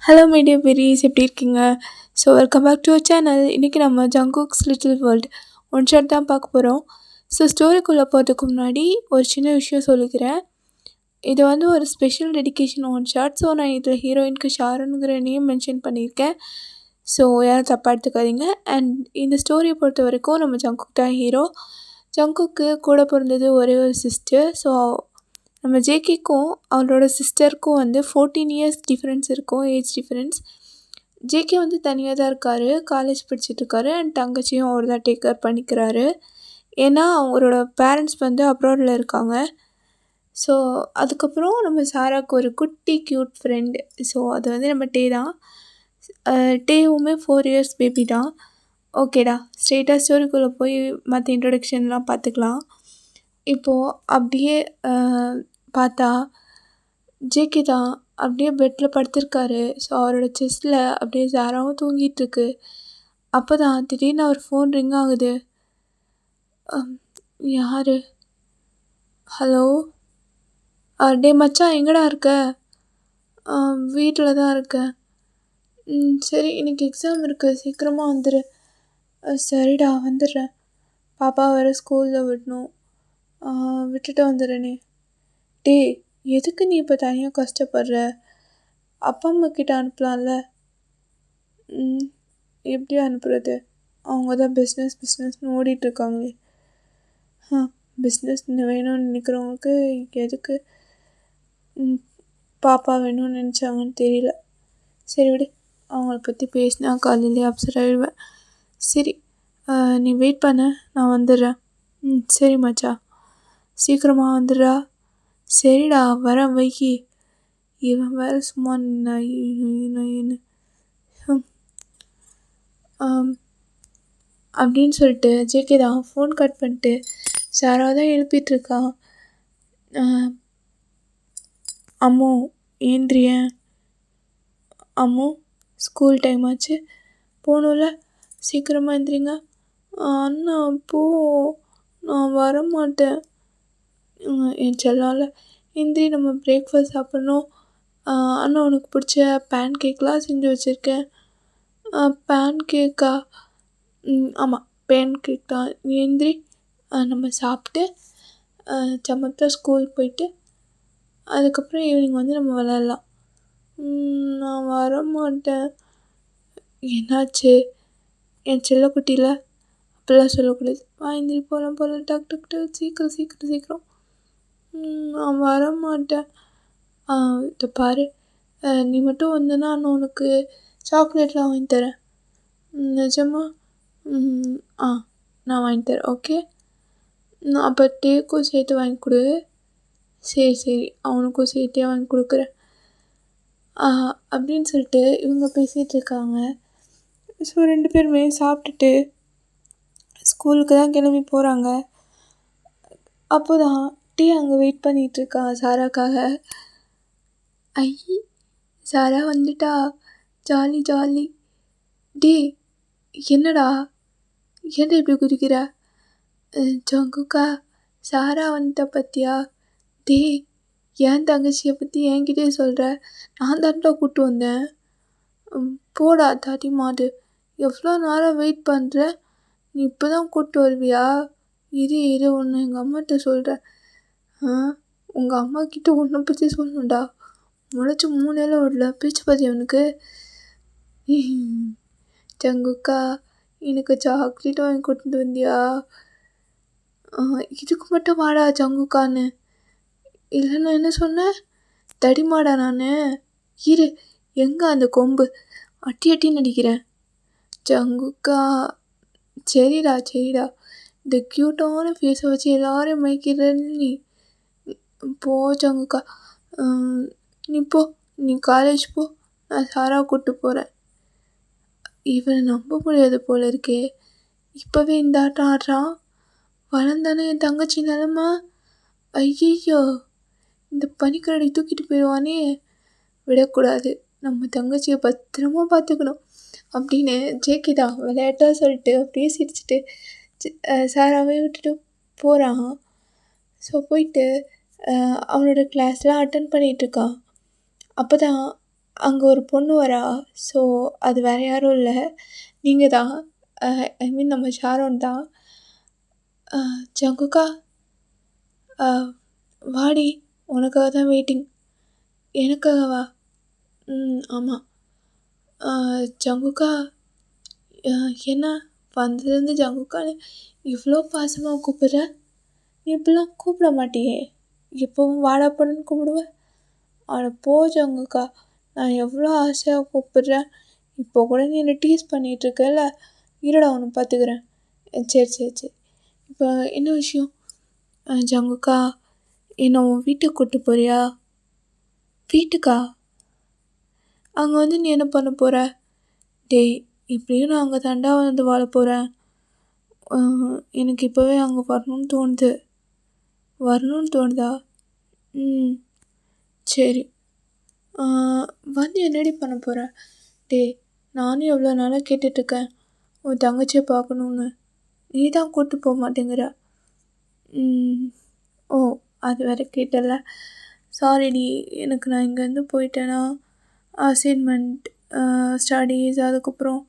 Hello my dear பெரிஸ், எப்படி இருக்கீங்க? So welcome back to our channel. இன்றைக்கி நம்ம Jungkook's little world one shot தான் பார்க்க போகிறோம். ஸோ ஸ்டோரிக்குள்ளே போகிறதுக்கு முன்னாடி ஒரு சின்ன விஷயம் சொல்லிக்கிறேன். இது வந்து ஒரு special dedication one shot. So நான் இதில் ஹீரோயினுக்கு ஷாருனுங்கிற நேம் மென்ஷன் பண்ணியிருக்கேன். ஸோ யாரும் தப்பாக எடுத்துக்காதீங்க. அண்ட் இந்த ஸ்டோரியை பொறுத்த வரைக்கும் நம்ம ஜங்குக் தான் ஹீரோ. ஜங்குக்கு கூட பிறந்தது ஒரே ஒரு சிஸ்டர். ஸோ நம்ம ஜேகேக்கும் அவரோட சிஸ்டருக்கும் வந்து 14 இயர்ஸ் டிஃப்ரென்ஸ் இருக்கும், ஏஜ் டிஃப்ரென்ஸ். ஜேகே வந்து தனியாக தான் இருக்கார், காலேஜ் படிச்சுட்ருக்காரு. அண்ட் தங்கச்சியும் அவர் தான் டேக் கேர் பண்ணிக்கிறாரு. ஏன்னா அவரோட பேரண்ட்ஸ் வந்து அப்ராடில் இருக்காங்க. ஸோ அதுக்கப்புறம் நம்ம சாராவுக்கு ஒரு குட்டி க்யூட் ஃப்ரெண்டு. ஸோ அது வந்து நம்ம டே தான். டேவுமே 4 இயர்ஸ் பேபி தான். ஓகேடா, ஸ்ட்ரெயிட்டாக ஸ்டோரிக்குள்ளே போய் மற்ற இன்ட்ரொடக்ஷன்லாம் பார்த்துக்கலாம். இப்போது அப்படியே பார்த்தா ஜேகே தான் அப்படியே பெட்டில் படுத்திருக்காரு. ஸோ அவரோட செஸ்ட்டில் அப்படியே சாராவும் தூங்கிட்டுருக்கு. அப்போ தான் திடீர்னு அவர் ஃபோன் ரிங் ஆகுது. யார்? ஹலோ, டே மச்சான், எங்கடா இருக்க? வீட்டில் தான் இருக்கேன். சரி, இன்றைக்கி எக்ஸாம் இருக்குது, சீக்கிரமாக வந்துடு. சரிடா, வந்துடுறேன். பாப்பா வேறு ஸ்கூலில் விடணும், விட்டுட்டு வந்துடுறேனே. டே, எதுக்கு நீ இப்போ தனியாக கஷ்டப்படுற? அப்பா அம்மா கிட்ட அனுப்பலாம்ல. எப்படி அனுப்புறது? அவங்க தான் பிஸ்னஸ்னு ஓடிட்டுருக்காங்களே. பிஸ்னஸ் வேணும்னு நினைக்கிறவங்களுக்கு எதுக்கு பாப்பா வேணும்னு நினச்சாங்கன்னு தெரியல. சரி விடு, அவங்கள பற்றி பேசினா காலையிலே அப்செட் ஆகிடுவேன். சரி, நீ வெயிட் பண்ண, நான் வந்துடுறேன். சரி மச்சா, சீக்கிரமாக வந்துடுறா. சரிடா, வரேன், வைக்கி. இவன் வேறு சும்மா நைன்னு அப்படின்னு சொல்லிட்டு ஜேகே தான் ஃபோன் கட் பண்ணிட்டு சாரா தான் எழுப்பிட்டுருக்கான். அம்மு, ஏந்திரியன். அம்மு, ஸ்கூல் டைம் ஆச்சு, போகணும்ல, சீக்கிரமாக எழுந்திரிங்க. அண்ணா போ, நான் வரமாட்டேன். என் செல்லால எந்திரி, நம்ம பிரேக்ஃபாஸ்ட் சாப்பிட்ணும். அண்ணா, உனக்கு பிடிச்ச பேன் கேக்லாம் செஞ்சு வச்சுருக்கேன். பேன் கேக்கா? ஆமாம், பேன் கேக் தான். நீ எந்திரி, நம்ம சாப்பிட்டு சமத்தா ஸ்கூல் போயிட்டு அதுக்கப்புறம் ஈவினிங் வந்து நம்ம விளையாடலாம். நான் வரமாட்டேன். என்னாச்சு? என் செல்லக்குட்டியில் அப்படிலாம் சொல்லக்கூடாது. எந்திரி, போகலாம், டக்கு சீக்கிரம். நான் வரமாட்டேன். இதை பாரு, நீ மட்டும் வந்தேன்னா நான் உனக்கு சாக்லேட்லாம் வாங்கி தரேன். நிஜமா? நான் வாங்கி தரேன், ஓகே. நான் அப்போ டேக்கும் சேர்த்து வாங்கி கொடு. சரி, அவனுக்கும் சேர்த்தே வாங்கி கொடுக்குறேன் அப்படின்னு சொல்லிட்டு இவங்க பேசிகிட்டு இருக்காங்க. ஸோ 2 பேருமே சாப்பிட்டுட்டு ஸ்கூலுக்கு தான் கிளம்பி போகிறாங்க. அப்போ தான் டீ அங்கே வெயிட் பண்ணிகிட்ருக்கான் சாராக்காக. ஐ, சாரா வந்துட்டா, ஜாலி. டே, என்னடா இப்படி குதிக்கிற? ஜங்குக்கா, சாரா வந்துட்டா பத்தியா? டே, என் தங்கச்சியை பற்றி என்கிட்டே சொல்கிற? நான் தான்டா கூப்பிட்டு வந்தேன். போடா தாட்டி மாடு, எவ்வளோ நேரம் வெயிட் பண்ணுற? நீ இப்போ தான் கூப்பிட்டு வருவியா? இரு, ஒன்று எங்கள் அம்மாட்ட சொல்கிறேன். உங்கள் அம்மா கிட்ட உன்னை பற்றி சொல்லணும்டா. முளைச்சி 3 இலை விடல, பேச்சு பாதி அவனுக்கு. ஜங்குக்கா, எனக்கு சாக்லேட் வாங்கி கொண்டு வந்தியா? இதுக்கு மட்டும் வாடா ஜங்குக்கான்னு. இல்லை, நான் என்ன சொன்னேன்? தடிமாடா நான். இரு, எங்கே அந்த கொம்பு? அட்டி நடிக்கிறேன். ஜங்குக்கா, சரிடா. இந்த க்யூட்டான ஃபேஸை வச்சு எல்லாரையும் மயக்கிறன்னு நீ. போ ஜங்குக்கா, நீ போ, நீ காலேஜ் போ, நான் சாரா கூப்பிட்டு போகிறேன். இவனை நம்ப முடியாது போல இருக்கே. இப்போவே இந்த ஆட்டம் ஆடுறான். வளர்ந்தானே என் தங்கச்சி நிலமை. ஐயோ, இந்த பனிக்கரடி தூக்கிட்டு போயிடுவானே. விடக்கூடாது, நம்ம தங்கச்சியை பத்திரமா பார்த்துக்கணும் அப்படின்னு ஜேகே தான் விளையாட்டாக சொல்லிட்டு அப்படியே சிரிச்சிட்டு சாராவே விட்டுட்டு போகிறான். ஸோ போயிட்டு அவனோட கிளாஸ்லாம் அட்டன் பண்ணிகிட்ருக்கான். அப்போ தான் அங்கே ஒரு பொண்ணு வரா. ஸோ அது வேறு யாரும் இல்லை, நீங்கள் தான். ஐ மீன் நம்ம ஷாரோன் தான். ஜங்குக்கா, வாடி, உனக்காக தான் வெயிட்டிங். எனக்காகவா? ஆமாம். ஜங்குக்கா, என்ன வந்ததுலேருந்து ஜங்குக்கான்னு இவ்வளோ பாசமாக கூப்பிட்ற? நீ இப்படிலாம் கூப்பிட மாட்டியே, எப்போவும் வாடா பொண்ணுன்னு கூப்பிடுவேன். அட போ ஜங்குக்கா, நான் எவ்வளோ ஆசையாக கூப்பிட்றேன். இப்போ கூட நீ என்னை டீஸ் பண்ணிகிட்ருக்கல, இருடா ஒன்று பார்த்துக்கிறேன். சரி சரி சரி. இப்போ என்ன விஷயம்? ஜங்குக்கா, என்னை உன் வீட்டுக்கு கூப்பிட்டு போறியா? வீட்டுக்கா? அங்கே வந்து நீ என்ன பண்ண போகிற? டேய், இப்படியும் நான் அங்கே தாண்டா வந்து வாழ போகிறேன். எனக்கு இப்போவே அங்கே வரணும்னு தோணுதா? சரி. வந்து என்னடி பண்ண போகிற? டேய், நானும் எவ்வளோ நாளாக கேட்டுட்ருக்கேன் உன் தங்கச்சியை பார்க்கணுன்னு. நீ தான் கூப்பிட்டு போக மாட்டேங்கிற. ஓ, அது வேறு கேட்டல. சாரிடி, எனக்கு நான் இங்கேருந்து போயிட்டேன்னா அசைன்மெண்ட், ஸ்டடீஸ், அதுக்கப்புறம்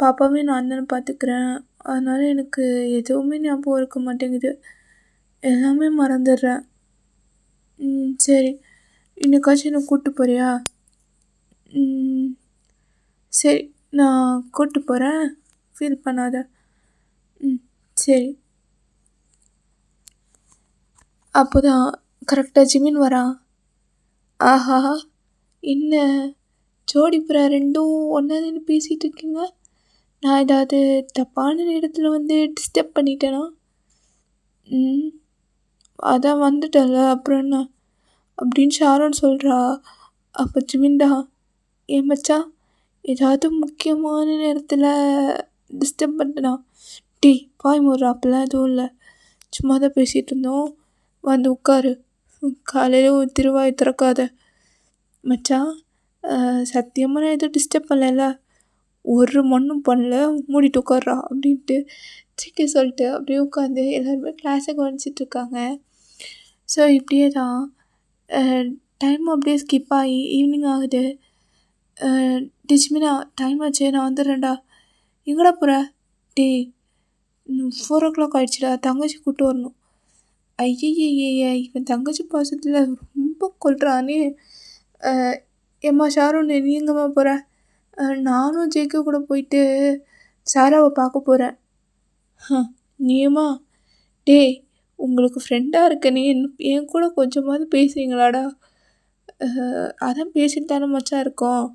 பாப்பாவே நான் தானே பார்த்துக்கிறேன். அதனால் எனக்கு எதுவுமே ஞாபகம் இருக்க மாட்டேங்குது, எல்லாமே மறந்துடுறேன். சரி, இன்னைக்காச்சும் என்னை கூப்பிட்டு போறியா? சரி, நான் கூப்பிட்டு போகிறேன், ஃபீல் பண்ணாத. சரி. அப்போ தான் கரெக்டாக ஜிமின் வரான். ஆஹா, என்ன ஜோடிப்புறா ரெண்டும் ஒன்றா நின்று பேசிகிட்டு இருக்கீங்க? நான் ஏதாவது தப்பான நேரத்தில் வந்து டிஸ்டர்ப் பண்ணிட்டேனா? அதான் வந்துட்டல, அப்புறம் என்ன அப்படின்னு ஷாரோன் சொல்கிறா. அப்போ ஜிமின்டா, ஏன் மச்சான், ஏதாவது முக்கியமான நேரத்தில் டிஸ்டர்ப் பண்ணிட்டேனா? டீ பாய் மூடுறா, அப்பெல்லாம் எதுவும் இல்லை, சும்மா தான் பேசிகிட்டு இருந்தோம், வந்து உட்காரு, காலையில் திருவாய் திறக்காத. மச்சான், சத்தியமாக நான் எதுவும் டிஸ்டர்ப் பண்ணல, ஒரு மண்ணும் பண்ணல, மூடிட்டு உட்கார்றா அப்படின்ட்டு சிக்கி சொல்லிட்டு அப்படியே உட்காந்து எல்லாருமே கிளாஸை கவனிச்சிட்ருக்காங்க. ஸோ இப்படியே தான் டைம் அப்படியே ஸ்கிப் ஆகி ஈவினிங் ஆகுது. டிஜ்மினா, டைம் ஆச்சு, நான் வந்துடுறேன்டா. எங்கடா போகிற? டே, 4 o'clock ஆகிடுச்சிடா, தங்கச்சி கூப்பிட்டு வரணும். ஐயய்ய, இவன் தங்கச்சி பாசத்தில் ரொம்ப கொள்றானே. ஏம்மா ஷாரோன், நீ எங்கேம்மா போகிற? நானும் ஜேக்கு கூட போயிட்டு சாராவை பார்க்க போகிறேன். நீயுமா? டேய், உங்களுக்கு ஃப்ரெண்டாக இருக்க நீ என் கூட கொஞ்சமாவது பேசுவீங்களாடா? அதான் பேசிட்டு தானே மச்சான் இருக்கோம்.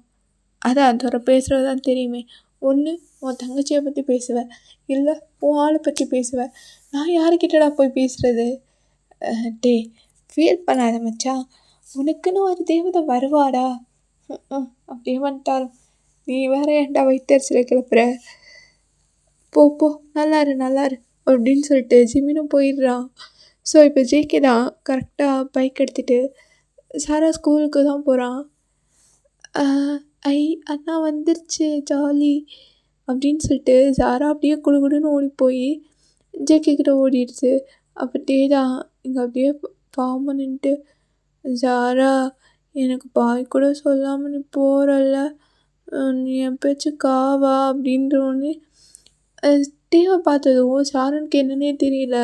அதான் அதோட பேசுகிறது தான் தெரியுமே. ஒன்று உன் தங்கச்சியை பற்றி பேசுவேன், இல்லை உன் ஆளை பற்றி பேசுவேன். நான் யாருக்கிட்டடா போய் பேசுகிறது? டேய், ஃபீல் பண்ணாத மச்சான், உனக்குன்னு ஒரு தேவதை வருவாடா. அப்படியே வந்துட்டாலும் நீ வேற ஏன்டா வைத்தறிச்சல கிளப்புற? போ, நல்லாரு அப்படின்னு சொல்லிட்டு ஜிமினும் போயிடுறான். ஸோ இப்போ ஜேகே தான் கரெக்டாக பைக் எடுத்துகிட்டு சாரா ஸ்கூலுக்கு தான் போகிறான். அண்ணா வந்துருச்சு, ஜாலி அப்படின்னு சொல்லிட்டு சாரா அப்படியே குடுகுடுன்னு ஓடி போய் ஜேகே கிட்ட ஓடிடுச்சு. அப்போ தான் இங்கே அப்படியே பாவமாக நின்றுட்டு, சாரா, எனக்கு பாய் கூட சொல்லாமல் நீ போகிறல்ல, நீ என் பேச்சு காவா அப்படின்றோடனே டேவை பார்த்ததும் ஷாரோனுக்கு என்னன்னே தெரியல.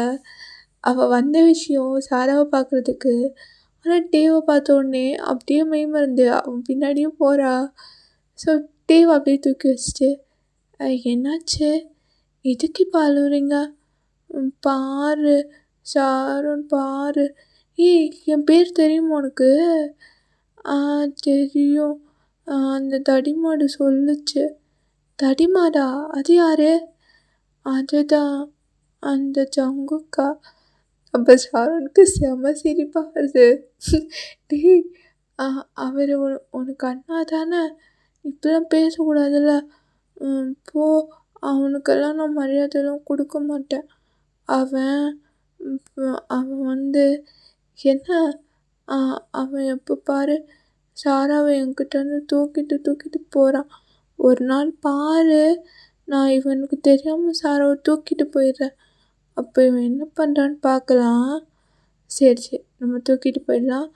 அவள் வந்த விஷயம் சாராவை பார்க்குறதுக்கு. ஆனால் டேவை பார்த்த உடனே அப்படியே மெய்மறந்து அவன் பின்னாடியே போகிறா. ஸோ டேவை அப்படியே தூக்கி வச்சுட்டு, என்னாச்சு, எதுக்கு இப்போ அழுவுறீங்க? பாரு ஷாரோன், பாரு. ஏய், என் பேர் தெரியுமா உனக்கு? தெரியும், அந்த தடிமாடு சொல்லுச்சு. தடிமாடா? அது யாரு? அதுதான் அந்த ஜங்குக்கா. அப்போ ஷாரோனுக்கு செம சிரிப்பாக வருது. டேய், அவர் உனக்கு அண்ணா தானே, இப்படிலாம் பேசக்கூடாதுல்ல, போ, அவனுக்கெல்லாம் நான் மரியாதைலாம் கொடுக்க மாட்டேன். அவன் வந்து என்ன, அவன் எப்போ பாரு சாராவை என்கிட்ட வந்து தூக்கிட்டு போகிறான். ஒரு நாள் பாரு, நான் இவனுக்கு தெரியாமல் சாராவை தூக்கிட்டு போயிடுறேன். அப்போ இவன் என்ன பண்ணுறான்னு பார்க்கலாம். சரி நம்ம தூக்கிட்டு போயிடலாம்.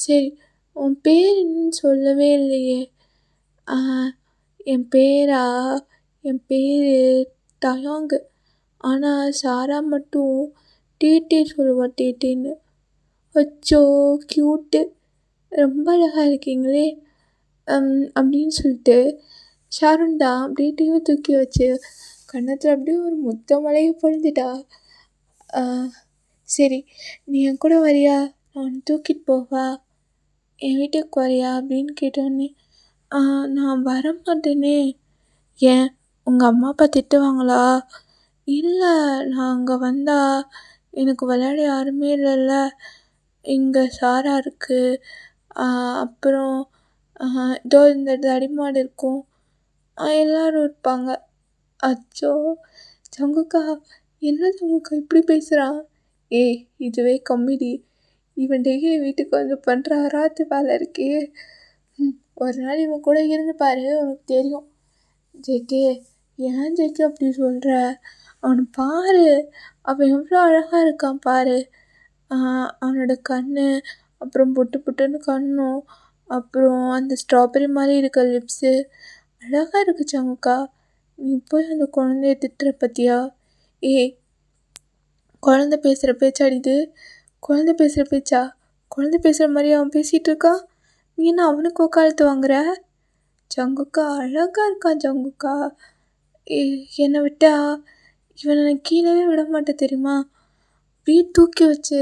சரி, உன் பேர் என்னன்னு சொல்லவே இல்லையே. ஆ என் பேரா? என் பேர் தயாங். ஆனால் சாரா மட்டும் டீட்டே சொல்லுவா, டீட்டேன்னு. அச்சோ க்யூட்டு, ரொம்ப அழகாக இருக்கீங்களே அப்படின்னு சொல்லிட்டு ஷாருன் தான் அப்படியே டீவை தூக்கி வச்சு கன்னத்தில் அப்படியே ஒரு முத்த மழையை பொழிஞ்சிட்டா. சரி, நீ என் கூட வரியா? நான் உன்னை தூக்கிட்டு போவா? என் வீட்டுக்கு வரியா அப்படின்னு கேட்டோன்னே, நான் வரமாட்டேனே. ஏன், உங்கள் அம்மா அப்பா திட்டுவாங்களா? இல்லை, நான் அங்கே வந்தா எனக்கு விளையாட யாருமே இல்லைல்ல. இங்கே சாரா இருக்குது, அப்புறம் இதோ இந்த தடிமாடு இருக்கும், எல்லோரும் இருப்பாங்க. அச்சோ ஜங்குக்கா, என்ன ஜங்குக்கா இப்படி பேசுகிறான்? ஏய், இதுவே கம்மிடி. இவன் டெய்லி வீட்டுக்கு வந்து பண்ணுற அராத்து வேலை இருக்கே. ஒரு நாள் இவன் கூட இருந்து பாரு, உனக்கு தெரியும். ஜேகே, ஏன் ஜேகே அப்படி சொல்கிற? அவனை பாரு, அவன் எவ்வளோ அழகாக இருக்கான் பாரு. அவனோட கண், அப்புறம் புட்டு புட்டுன்னு கண்ணும், அப்புறம் அந்த ஸ்ட்ராபெரி மாதிரி இருக்க லிப்ஸு அழகாக இருக்கு ஜங்குக்கா. நீ போய் அந்த குழந்தைய திட்டுற பற்றியா? ஏய், குழந்த பேசுகிற பேச்சாடி இது? குழந்த பேசுகிற பேச்சா? குழந்த பேசுகிற மாதிரி அவன் பேசிகிட்டு இருக்கான். நீ என்ன அவனுக்கு உக்காலத்து வாங்குற? ஜங்குக்கா அழகாக இருக்கான் ஜங்குக்கா. என்னை விட்டா இவனை நான் கீழே விட மாட்டேன் தெரியுமா? அப்படியே தூக்கி வச்சு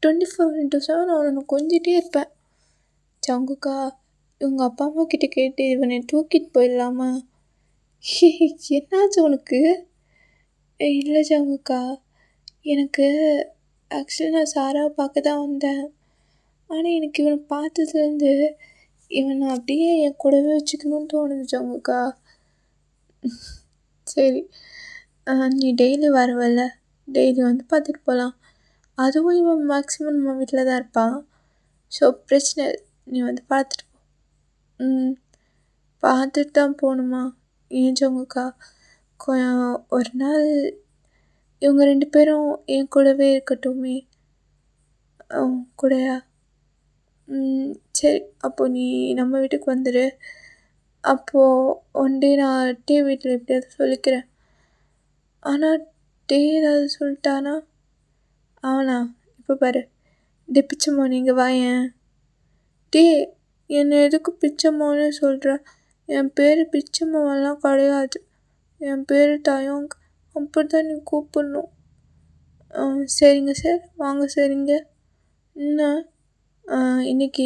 24/7 அவனை கொஞ்சிட்டே இருப்பேன். ஜங்குக்கா, இவங்க அப்பா அம்மா கிட்ட கேட்டு இவனை தூக்கிட்டு போயிடலாமா? என்னாச்சு உனக்கு? இல்லை ஜங்குக்கா, எனக்கு ஆக்சுவலி நான் சாராவை பார்க்க தான் வந்தேன். ஆனால் எனக்கு இவனை பார்த்ததுலேருந்து இவனை அப்படியே என் கூடவே வச்சுக்கணும்னு தோணுது ஜங்குக்கா. சரி, நீ டெய்லி வரவல்ல, டெய்லி வந்து பார்த்துட்டு போகலாம். அதுவும் இவன் மேக்ஸிமம் நம்ம வீட்டில் தான் இருப்பான். ஸோ பிரச்சனை இல்லை, நீ வந்து பார்த்துட்டு போ. பார்த்துட்டு தான் போகணுமா? ஏன் ஜங்குக்கா, ஒரு நாள் இவங்க 2 பேரும் என் கூடவே இருக்கட்டுமே. கூடயா? சரி, அப்போது நீ நம்ம வீட்டுக்கு வந்துடு. அப்போது ஒன் டே நான் டே வீட்டில் எப்படியாவது சொல்லிக்கிறேன். ஆனால் டே ஏதாவது சொல்லிட்டானா? அவனா இப்போ பாரு, டே பிச்சைமோ, நீங்கள் வாயேன். டே, என்னை எதுக்கு பிச்சைமோன்னு சொல்கிற? என் பேர் பிச்சைமோவெல்லாம் கிடையாது, என் பேர் தயோங். அப்படி தான் நீ கூப்பிடணும். சரிங்க சார், வாங்க சரிங்க. என்ன இன்னைக்கு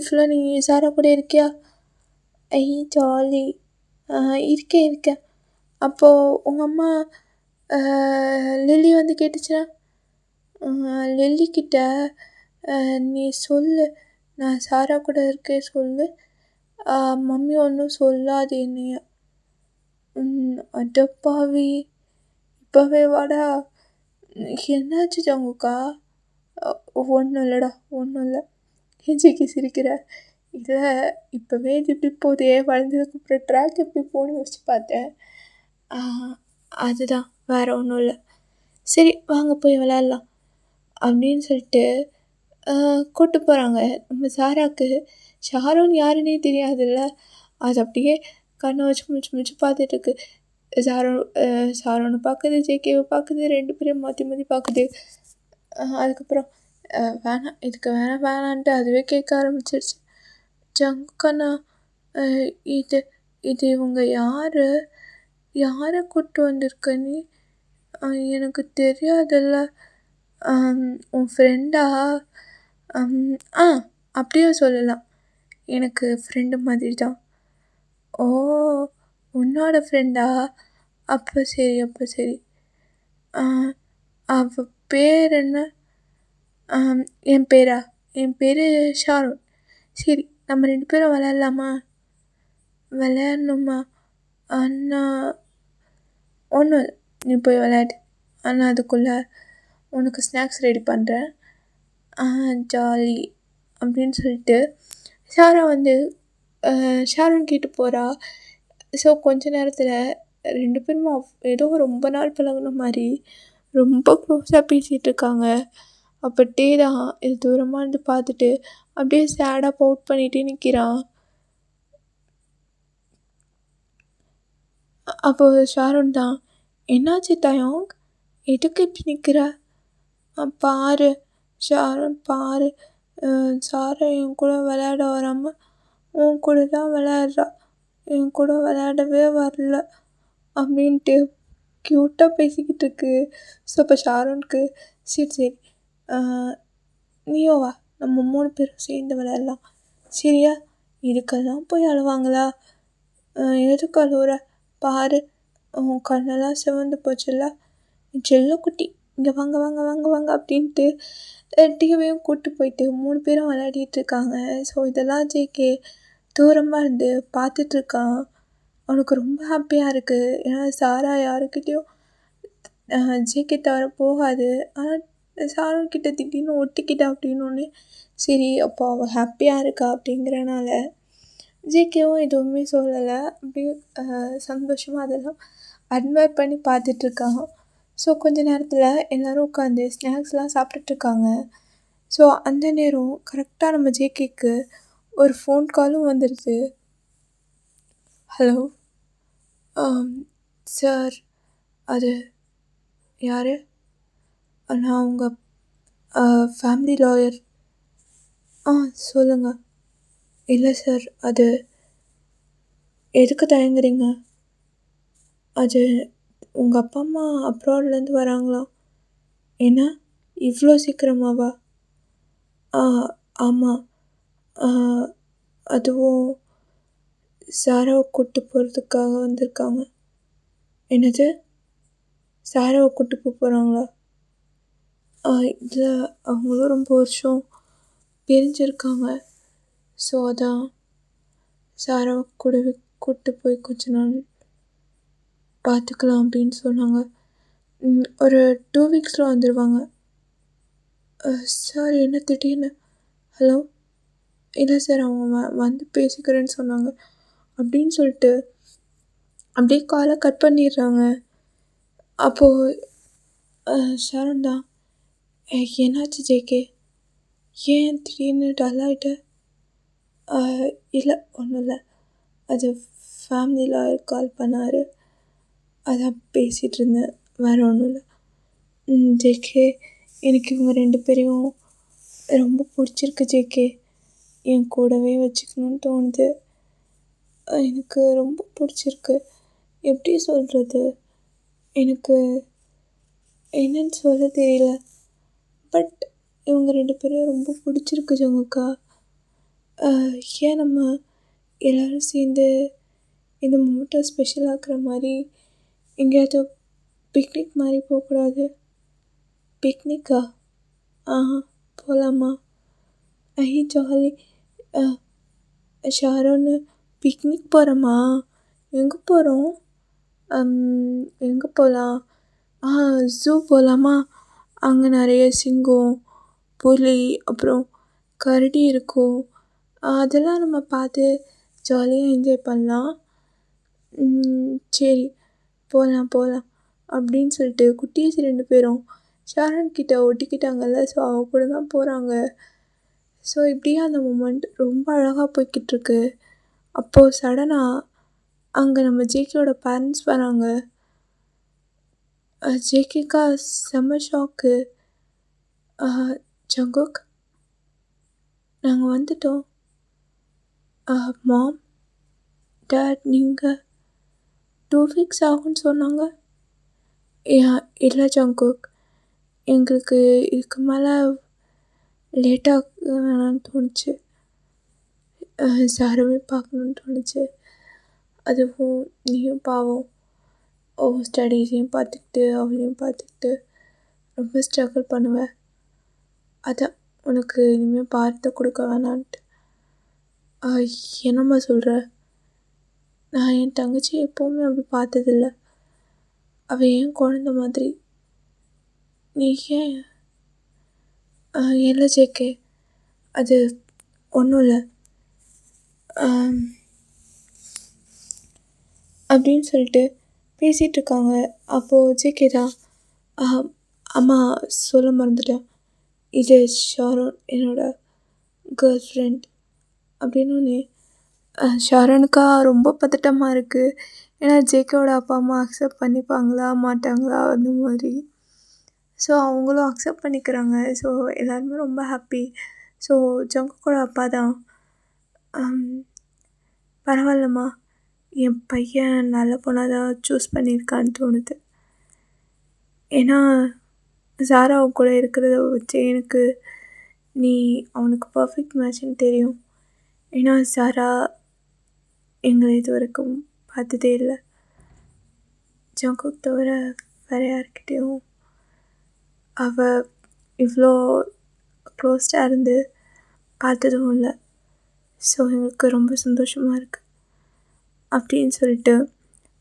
ஃபுல்லாக நீ சாரா கூட இருக்கியா? ஐ ஜாலி. இருக்கேன். அப்போது உங்கள் அம்மா லில்லி வந்து கேட்டுச்சுன்னா? லில்லிக்கிட்ட நீ சொல்லு, நான் சாரா கூட இருக்கேன் சொல்லு. மம்மி ஒன்றும் சொல்லாது என்னைய. அடப்பாவி, இப்போவே வாடா. என்னாச்சு ஜங்குக்கா? ஒன்றும் இல்லைடா, ஒன்றும் இல்லை. ஏஞ்சிக்கு சிரிக்கிற? இல்லை, இப்போவே இது இப்படி போதே, வளர்ந்ததுக்கப்புறம் ட்ராக் எப்படி போகணும்னு யோசிச்சு பார்த்தேன். அதுதான், வேறு ஒன்றும் இல்லை. சரி வாங்க போய் விளையாடலாம் அப்படின்னு சொல்லிட்டு கூப்பிட்டு போகிறாங்க. நம்ம சாராவுக்கு ஷாருன் யாருன்னே தெரியாதுல்ல. அது அப்படியே கண்ணை வச்சு முடிச்சு பார்த்துட்ருக்கு. ஷாருனை பார்க்குது, ஜேகேவை பார்க்குது, 2 பேரையும் மாற்றி மாற்றி பார்க்குது. அதுக்கப்புறம் வேணாம், இதுக்கு வேணான்ட்டு அதுவே கேட்க ஆரம்பிச்சிருச்சு. ஜங்குக்கண்ணா, இது இவங்க யாரை கூப்பிட்டு வந்திருக்க நீ? எனக்கு தெரியாதுல்ல. உன் ஃப்ரெண்டா? அப்படியே சொல்லலாம், எனக்கு ஃப்ரெண்டு மாதிரி தான். ஓ, உன்னோட ஃப்ரெண்டா? அப்போ சரி. அவள் பேர் என்ன? என் பேரா? என் பேர் ஷாருன். சரி, நம்ம 2 பேரும் விளையாடலாமா? விளையாடணுமா? அண்ணா ஒன்றும் இல்லை, நீ போய் விளையாடு. ஆனால் அதுக்குள்ளே உனக்கு ஸ்நாக்ஸ் ரெடி பண்ணுறேன். ஜாலி அப்படின்னு சொல்லிட்டு சாரா வந்து ஷாருன் கிட்ட போகிறா. ஸோ கொஞ்ச நேரத்தில் 2 பேரும் ஏதோ ரொம்ப நாள் பழகுன மாதிரி ரொம்ப க்ளோஸாக பேசிகிட்டு இருக்காங்க. அப்போ டே தான் இது தூரமாக இருந்து பார்த்துட்டு அப்படியே சேடாக பவுட் பண்ணிகிட்டே நிற்கிறான். அப்போது ஷாருன் தான், என்னாச்சு தயோங், எதுக்கு இப்படி நிற்கிற? பாரு ஷாருன் பாரு, சாரா என் கூட விளையாட வராமல் உன் கூட தான் விளையாடுறா, என் கூட விளையாடவே வரல அப்படின்ட்டு க்யூட்டாக பேசிக்கிட்டு இருக்கு. ஸோ அப்போ ஷாருனுக்கு சரி சரி நீயோ வா, நம்ம 3 பேரும் சேர்ந்து விளையாடலாம் சரியா? இதுக்கெல்லாம் போய் அழுவாங்களா? எதுக்கு அழுவுற? பாரு உன் கண்ணெல்லாம் சிவந்து போச்சுல்ல, செல்ல குட்டி இங்கே வாங்க வாங்க வாங்க வாங்க அப்படின்ட்டு டிவியும் கூப்பிட்டு போயிட்டு 3 பேரும் விளையாடிட்டுருக்காங்க. ஸோ இதெல்லாம் ஜேகே தூரமாக இருந்து பார்த்துட்ருக்கான். அவனுக்கு ரொம்ப ஹாப்பியாக இருக்குது. ஏன்னா சாரா யாருக்கிட்டேயும் ஜேகே தவிர போகாது. ஆனால் ஷாருன்கிட்ட திடீர்னு ஒட்டிக்கிட்டா அப்படின்னோடனே சரி அப்போ அவள் ஹாப்பியாக இருக்கா அப்படிங்கிறனால ஜேகேவும் எதுவுமே சொல்லலை. அப்படியே சந்தோஷமாக அதெல்லாம் அட்மையர் பண்ணி பார்த்துட்ருக்கான். ஸோ கொஞ்ச நேரத்தில் எல்லோரும் உட்காந்து ஸ்நாக்ஸ்லாம் சாப்பிட்டுட்ருக்காங்க. ஸோ அந்த நேரம் கரெக்டாக நம்ம ஜேகேக்கு ஒரு ஃபோன் காலும் வந்துடுது. ஹலோ சார், அது யார்? நான் உங்கள் ஃபேமிலி லாயர். சொல்லுங்கள். இல்லை சார், அது எதுக்கு தயங்குறீங்க? அது உங்கள் அப்பா அம்மா அப்ராட்லேருந்து வராங்களா? என்ன இவ்வளோ சீக்கிரமாவா? ஆமாம், அதுவும் சாராவை கூப்பிட்டு போகிறதுக்காக வந்திருக்காங்க. என்னது, சாராவை கூப்பிட்டு போகிறாங்களா? இல்லை, அவங்களும் ரொம்ப வருஷம் பிரிஞ்சிருக்காங்க. ஸோ அதான் சாராவை கூடவே கூப்பிட்டு போய் கொஞ்ச நாள் பார்த்துக்கலாம் அப்படின்னு சொன்னாங்க. ஒரு 2 வீக்ஸில் வந்துடுவாங்க. சார் என்ன திடீர்னு? ஹலோ, இல்லை சார், அவங்க வந்து பேசிக்கிறேன்னு சொன்னாங்க அப்படின்னு சொல்லிட்டு அப்படியே காலை கட் பண்ணிடுறாங்க. அப்போது ஷாருன் தான், என்னாச்சு ஜேகே, ஏன் திடீர்னு டல்லாகிட்ட? இல்லை ஒன்றும் இல்லை, அது ஃபேமிலி லாயர் கால் பண்ணார், அதான் பேசிகிட்டு இருந்தேன், வேறு ஒன்றும் இல்லை. ஜேகே, எனக்கு இவங்க 2 பேரையும் ரொம்ப பிடிச்சிருக்கு ஜேகே, என் கூடவே வச்சுக்கணுன்னு தோணுது. எனக்கு ரொம்ப பிடிச்சிருக்கு. எப்படி சொல்கிறது, எனக்கு என்னன்னு சொல்ல தெரியல. பட் இவங்க 2 பேரும் ரொம்ப பிடிச்சிருக்கு ஜங்குக்கா. ஏன் நம்ம எல்லோரும் சேர்ந்து இந்த மொமெண்ட்டை ஸ்பெஷல் ஆக்குற மாதிரி எங்கேயாவது பிக்னிக் மாதிரி போகக்கூடாது? பிக்னிக்கா? போகலாமா? ஜாலி. ஷாருன்னு பிக்னிக் போகிறோமா? எங்கே போகிறோம்? எங்கே போகலாம்? ஜூ போகலாமா? அங்கே நிறைய சிங்கம், புலி, அப்புறம் கரடி இருக்கும். அதெல்லாம் நம்ம பார்த்து ஜாலியாக என்ஜாய் பண்ணலாம். சரி போகலாம் அப்படின்னு சொல்லிட்டு குட்டீஸ் 2 பேரும் ஷாருன் கிட்ட ஒட்டிக்கிட்டாங்கல்ல. ஸோ அவங்க கூட தான் போகிறாங்க. ஸோ இப்படியே அந்த மூமெண்ட் ரொம்ப அழகாக போய்கிட்டுருக்கு. அப்போது சடனாக அங்கே நம்ம ஜேகேயோட பேரண்ட்ஸ் வராங்க. ஜேகேக்கா செம்ம ஷாக்கு. ஜங்குக், நாங்கள் வந்துட்டோம். மாம், டேட், நீங்கள் 2 வீக்ஸ் ஆகும்னு சொன்னாங்க. இல்லை ஜங்குக், எங்களுக்கு இதுக்கு மேலே லேட்டாக வேணான்னு தோணுச்சு. சாராவே பார்க்கணுன்னு தோணுச்சு. அதுவும் நீயும் பாவம் ஸ்டடீஸையும் பார்த்துக்கிட்டு அவளையும் பார்த்துக்கிட்டு ரொம்ப ஸ்ட்ரகிள் பண்ணுவேன். அதான் உனக்கு இனிமேல் பார்த்து கொடுக்க வேணான்ட்டு. என்னம்மா சொல்கிற? நான் என் தங்கச்சி எப்போவுமே அப்படி பார்த்ததில்ல. அவள் ஏன் குழந்த மாதிரி. நீ ஏன்? இல்லை ஜேகே, அது ஒன்றும் இல்லை அப்படின்னு சொல்லிட்டு பேசிகிட்ருக்காங்க. அப்போது ஜேகே தான், அம்மா சொல்ல மறந்துட்டேன், இது ஷாரோன் என்னோட கேர்ள் ஃப்ரெண்ட் அப்படின்னு ஷாரோனுக்கா ரொம்ப பதட்டமாக இருக்குது. ஏன்னா ஜேகேவோட அப்பா அம்மா அக்செப்ட் பண்ணிப்பாங்களா மாட்டாங்களா அந்த மாதிரி. ஸோ அவங்களும் அக்செப்ட் பண்ணிக்கிறாங்க. ஸோ எல்லாருமே ரொம்ப ஹாப்பி. ஸோ ஜங்குக்கோட அப்பா தான் பரவாயில்லம்மா, என் பையன் நல்ல பொண்ணாக தான் சூஸ் பண்ணியிருக்கான்னு தோணுது. ஏன்னா ஜாராவு கூட இருக்கிறத வச்சு எனக்கு நீ அவனுக்கு பர்ஃபெக்ட் மேட்ச்னு தெரியும். ஏன்னா ஜாரா எங்களை இது வரைக்கும் பார்த்ததே இல்லை. ஜங்குக் தவிர வேறு யார்கிட்டையும் அவள் இவ்வளோ க்ளோஸ்டாக இருந்து பார்த்ததும் இல்லை. ஸோ எங்களுக்கு ரொம்ப சந்தோஷமாக இருக்குது அப்படின்னு சொல்லிட்டு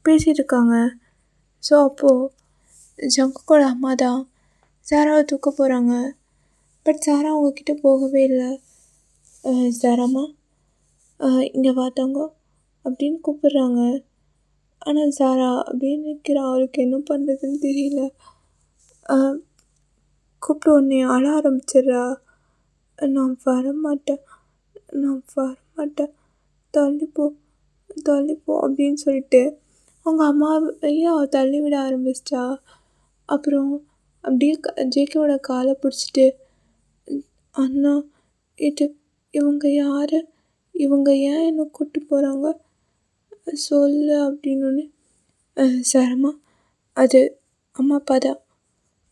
பேசிகிட்டு இருக்காங்க. ஸோ அப்போது ஜங்குக்கோட அம்மா தான் ஜாராவை தூக்க போகிறாங்க. பட் ஜாரா அவங்கக்கிட்ட போகவே இல்லை. ஜாராம்மா இங்கே பார்த்தாங்க அப்படின்னு கூப்பிட்றாங்க. ஆனால் ஜாரா அப்படின்னு நிற்கிறா. அவளுக்கு என்ன பண்ணுறதுன்னு தெரியல. கூப்பிட்ட உடனே அழ ஆரம்பிச்சிடுறா. நான் வரமாட்டேன், நான் வரமாட்டேன், தள்ளிப்போ தள்ளிப்போ அப்படின்னு சொல்லிட்டு அவங்க அம்மாவையே தள்ளி விட ஆரம்பிச்சிட்டா. அப்புறம் அப்படியே ஜேகேவோட காலை பிடிச்சிட்டு, அண்ணா இவங்க யார், இவங்க ஏன் என்னை கூப்பிட்டு போகிறாங்க சொல்லு அப்படின்னு. சரமா அது அம்மா அப்பா தான்,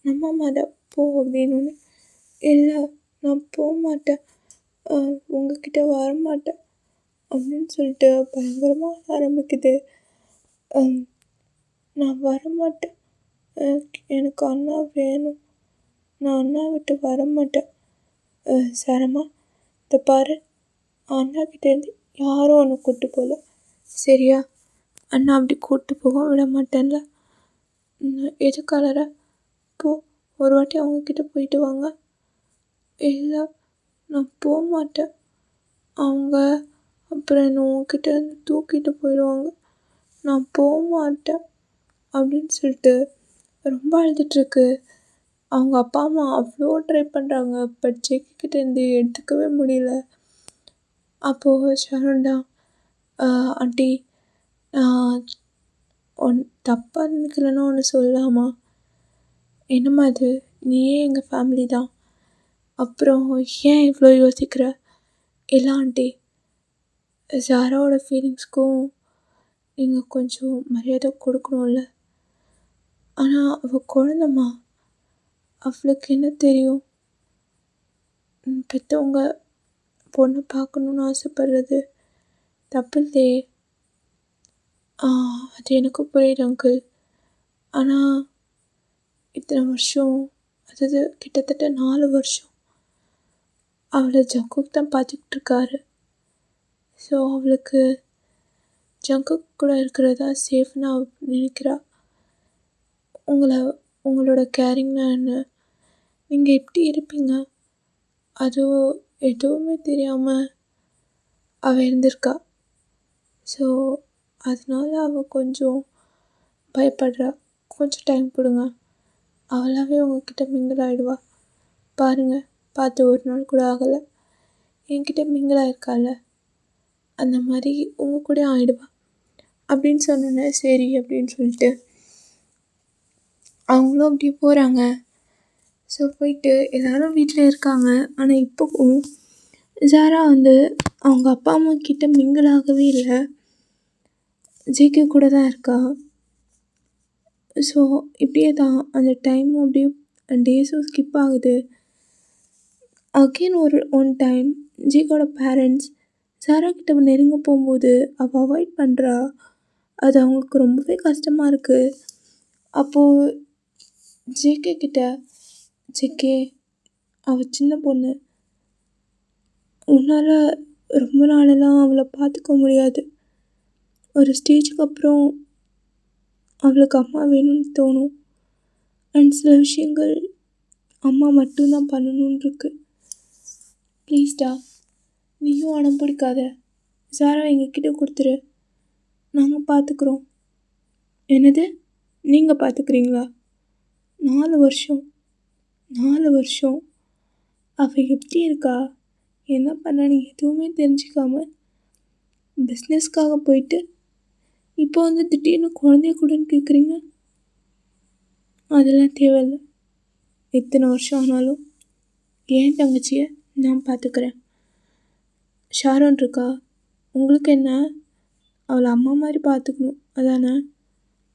நம்ம அம்மா தான், போ அப்படின்னு. இல்லை நான் போக மாட்டேன், உங்ககிட்ட வரமாட்டேன் அப்படின்னு சொல்லிட்டு பயங்கரமாக ஆரம்பிக்குது. நான் வரமாட்டேன், எனக்கு அண்ணா வேணும், நான் அண்ணா விட்டு வரமாட்டேன். சரமா இதை பாரு, அண்ணா கிட்டேருந்து யாரும் ஒன்று கூப்பிட்டு போகல சரியா? அண்ணா அப்படி கூப்பிட்டு போக விட மாட்டேன்ல. எதுக்காலற போ, ஒரு வாட்டி அவங்கக்கிட்ட போயிட்டு வாங்க. இல்லை நான் போக மாட்டேன், அவங்க அப்புறம் என்ன உங்ககிட்ட இருந்து தூக்கிட்டு போயிடுவாங்க, நான் போக மாட்டேன் அப்படின்னு சொல்லிட்டு ரொம்ப அழுதுட்டுருக்கு. அவங்க அப்பா அம்மா அவ்வளோ ட்ரை பண்ணுறாங்க. பட் ஜேகேக்கிட்டேருந்து எடுத்துக்கவே முடியல. அப்போது ஷாரோன்டா ஆண்டி தப்பாக நினைக்கலன்னா ஒன்று சொல்லலாமா? என்னம்மா அது, நீயே எங்கள் ஃபேமிலி தான், அப்புறம் ஏன் இவ்வளோ யோசிக்கிற? இல்லை ஆண்டி, ஜாராவோட ஃபீலிங்ஸ்க்கும் நீங்கள் கொஞ்சம் மரியாதை கொடுக்கணும்ல. ஆனால் அவள் குழந்தம்மா, அவளுக்கு என்ன தெரியும்? பெற்றவங்க பொண்ணை பார்க்கணுன்னு ஆசைப்படுறது தப்பு இல்லையே. அது எனக்கு புரியுது அங்கிள். ஆனால் இத்தனை வருஷம், அதாவது கிட்டத்தட்ட 4 வருஷம் அவளை ஜங்குக் தான் பார்த்துக்கிட்டு இருக்காரு. ஸோ அவளுக்கு ஜங்குக் கூட இருக்கிறதா சேஃப்னு அவள் நினைக்கிறா. உங்களோட கேரிங்னா என்ன, நீங்கள் எப்படி இருப்பீங்க, அதுவும் எதுவுமே தெரியாமல் அவள் இருந்திருக்கா. ஸோ அதனால அவள் கொஞ்சம் பயப்படுறா. கொஞ்சம் டைம் கொடுங்க, அவளாகவே உங்ககிட்ட மிங்கிள் ஆகிடுவா. பாருங்கள், பார்த்து ஒரு நாள் கூட ஆகலை, என்கிட்ட மிங்கிள் ஆகிருக்கால, அந்த மாதிரி உங்கள் கூட ஆகிடுவா அப்படின்னு சொன்னோன்னே சரி அப்படின்னு சொல்லிட்டு அவங்களும் அப்படியே போகிறாங்க. ஸோ போயிட்டு எல்லோரும் வீட்டில் இருக்காங்க. ஆனால் இப்போவும் ஜாரா அவங்க அப்பா அம்மா கிட்ட மிங்கிள் ஆகவே இல்லை, ஜேகே கூட தான் இருக்கா. ஸோ இப்படியே தான் அந்த டைமும் அப்படியே டேஸும் ஸ்கிப் ஆகுது. அகெயின் ஒன் டைம் ஜேகோட பேரண்ட்ஸ் ஜாரா கிட்ட நெருங்க போகும்போது அவள் அவாய்ட் பண்ணுறா. அது அவங்களுக்கு ரொம்பவே கஷ்டமாக இருக்குது. அப்போது ஜேகே கிட்ட, ஜேகே அவள் சின்ன பொண்ணு, உன்னால் ரொம்ப நாளெல்லாம் அவளை பார்த்துக்க முடியாது, ஒரு ஸ்டேஜுக்கு அப்புறம் அவளுக்கு அம்மா வேணும்னு தோணும். அண்ட் சில விஷயங்கள் அம்மா மட்டும்தான் பண்ணணுன்னு இருக்கு. ப்ளீஸ்டா, நீயும் அடம் பிடிக்காத, ஜாரா எங்ககிட்ட கொடுத்துரு, நாங்கள் பார்த்துக்குறோம். என்னது, நீங்கள் பார்த்துக்குறீங்களா? 4 வருஷம் அவள் எப்படி இருக்கா, என்ன பண்ணான்னு எதுவுமே தெரிஞ்சுக்காம பிஸ்னஸ்க்காக போயிட்டு இப்போ வந்து திடீர்னு குழந்தைய கூடன்னு கேட்குறீங்க. அதெல்லாம் தேவையில்லை. எத்தனை வருஷம் ஆனாலும் என் தங்கச்சியை நான் பார்த்துக்கிறேன். ஷாரோன் இருக்கா, உங்களுக்கு என்ன, அவளை அம்மா மாதிரி பார்த்துக்கணும் அதானே,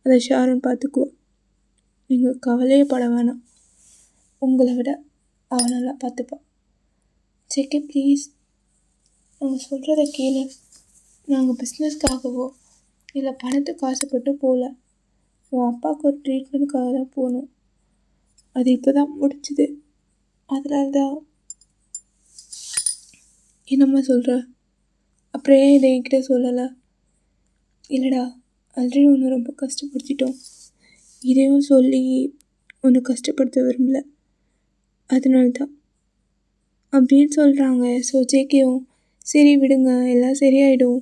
அதை ஷாரோன் பார்த்துக்குவா. நீங்கள் கவலையே பட வேணாம், உங்களை விட அவள் நல்லா பார்த்துப்பா. செக்கே ப்ளீஸ், நாங்கள் சொல்கிறத கேளு. நாங்கள் பிஸ்னஸ்க்காகவோ இல்லை பணத்துக்கு ஆசைப்பட்டு போகல. உன் அப்பாவுக்கு ஒரு ட்ரீட்மெண்ட்டுக்காக தான் போகணும். அது இப்போ தான் முடிச்சுது. அதனால தான். என்னம்மா சொல்கிற, அப்புறம் ஏன் இதை என்கிட்ட சொல்லலை? இல்லைடா, ஆல்ரெடி ஒன்று ரொம்ப கஷ்டப்படுத்திட்டோம். இதையும் சொல்லி ஒன்று கஷ்டப்படுத்த விரும்பல, அதனால தான் அப்படின்னு சொல்கிறாங்க. ஸோ ஜேகேவும் சரி விடுங்க, எல்லாம் சரியாயிடும்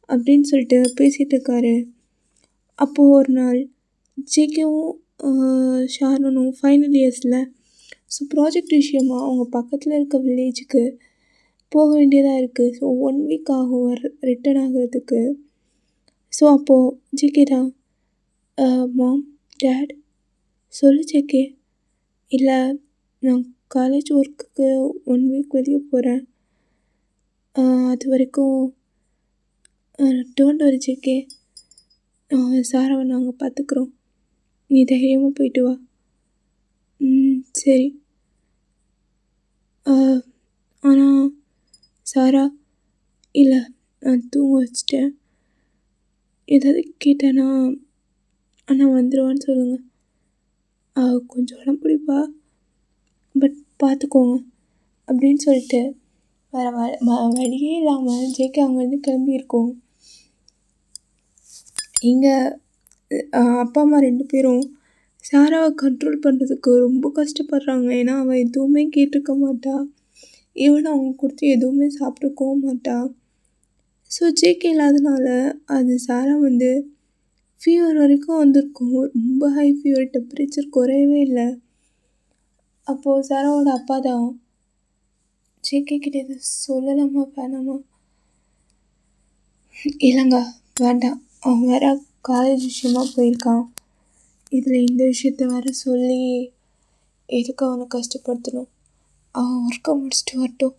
அப்படின்னு சொல்லிட்டு பேசிகிட்டு இருக்காரு. அப்போது ஒரு நாள் ஜேகேவும் ஷாரோனும் ஃபைனல் இயர்ஸில் ஸோ ப்ராஜெக்ட் விஷயமாக அவங்க பக்கத்தில் இருக்க வில்லேஜுக்கு போக வேண்டியதாக இருக்குது. ஸோ 1 வீக் ஆகும் ரிட்டர்ன் ஆகிறதுக்கு. ஸோ அப்போது ஜேகே தான், மாம் டேட் சொல்லு ஜேகே. இல்லை, நான் காலேஜ் ஒர்க்குக்கு 1 வீக் வெளியே போகிறேன். அது வரைக்கும் டோன்ட் வரி ஜேகே, சாராவை நாங்கள் பார்த்துக்குறோம். நீ தைரியமாக போயிட்டு வா. சரி. ஆனால் சாரா, இல்லை நான் தூங்க வச்சிட்டேன். ஏதாவது கேட்டேன்னா அண்ணா வந்துடுவான்னு சொல்லுங்கள். கொஞ்சம் உடம்பு பிடிப்பா, பட் பார்த்துக்கோங்க அப்படின்னு சொல்லிட்டு வேறு வழியே இல்லாமல் ஜேகே அங்கேருந்து கிளம்பியிருக்கோம். இங்கே அப்பா அம்மா 2 பேரும் சாராவை கண்ட்ரோல் பண்ணுறதுக்கு ரொம்ப கஷ்டப்படுறாங்க. ஏன்னா அவள் எதுவுமே கேட்டிருக்க மாட்டா, ஈவன் அவங்க கொடுத்து எதுவுமே சாப்பிட்ருக்கவும் மாட்டா. ஸோ ஜேகே இல்லாதனால அது சாரா வந்து ஃபீவர் வரைக்கும் வந்திருக்கும். ரொம்ப ஹை ஃபீவர், டெம்பரேச்சர் குறையவே இல்லை. அப்போது சாராவோட அப்பா தான் ஜேகே கிட்ட இது சொல்லலாமா வேணாமா? இல்லைங்க வேண்டாம், அவன் வேற காலேஜ் விஷயமா போயிருக்கான். இதில் இந்த விஷயத்த வேறு சொல்லி எதுக்கு அவனை கஷ்டப்படுத்தணும்? அவன் ஒர்க்கை முடிச்சுட்டு வரட்டும்.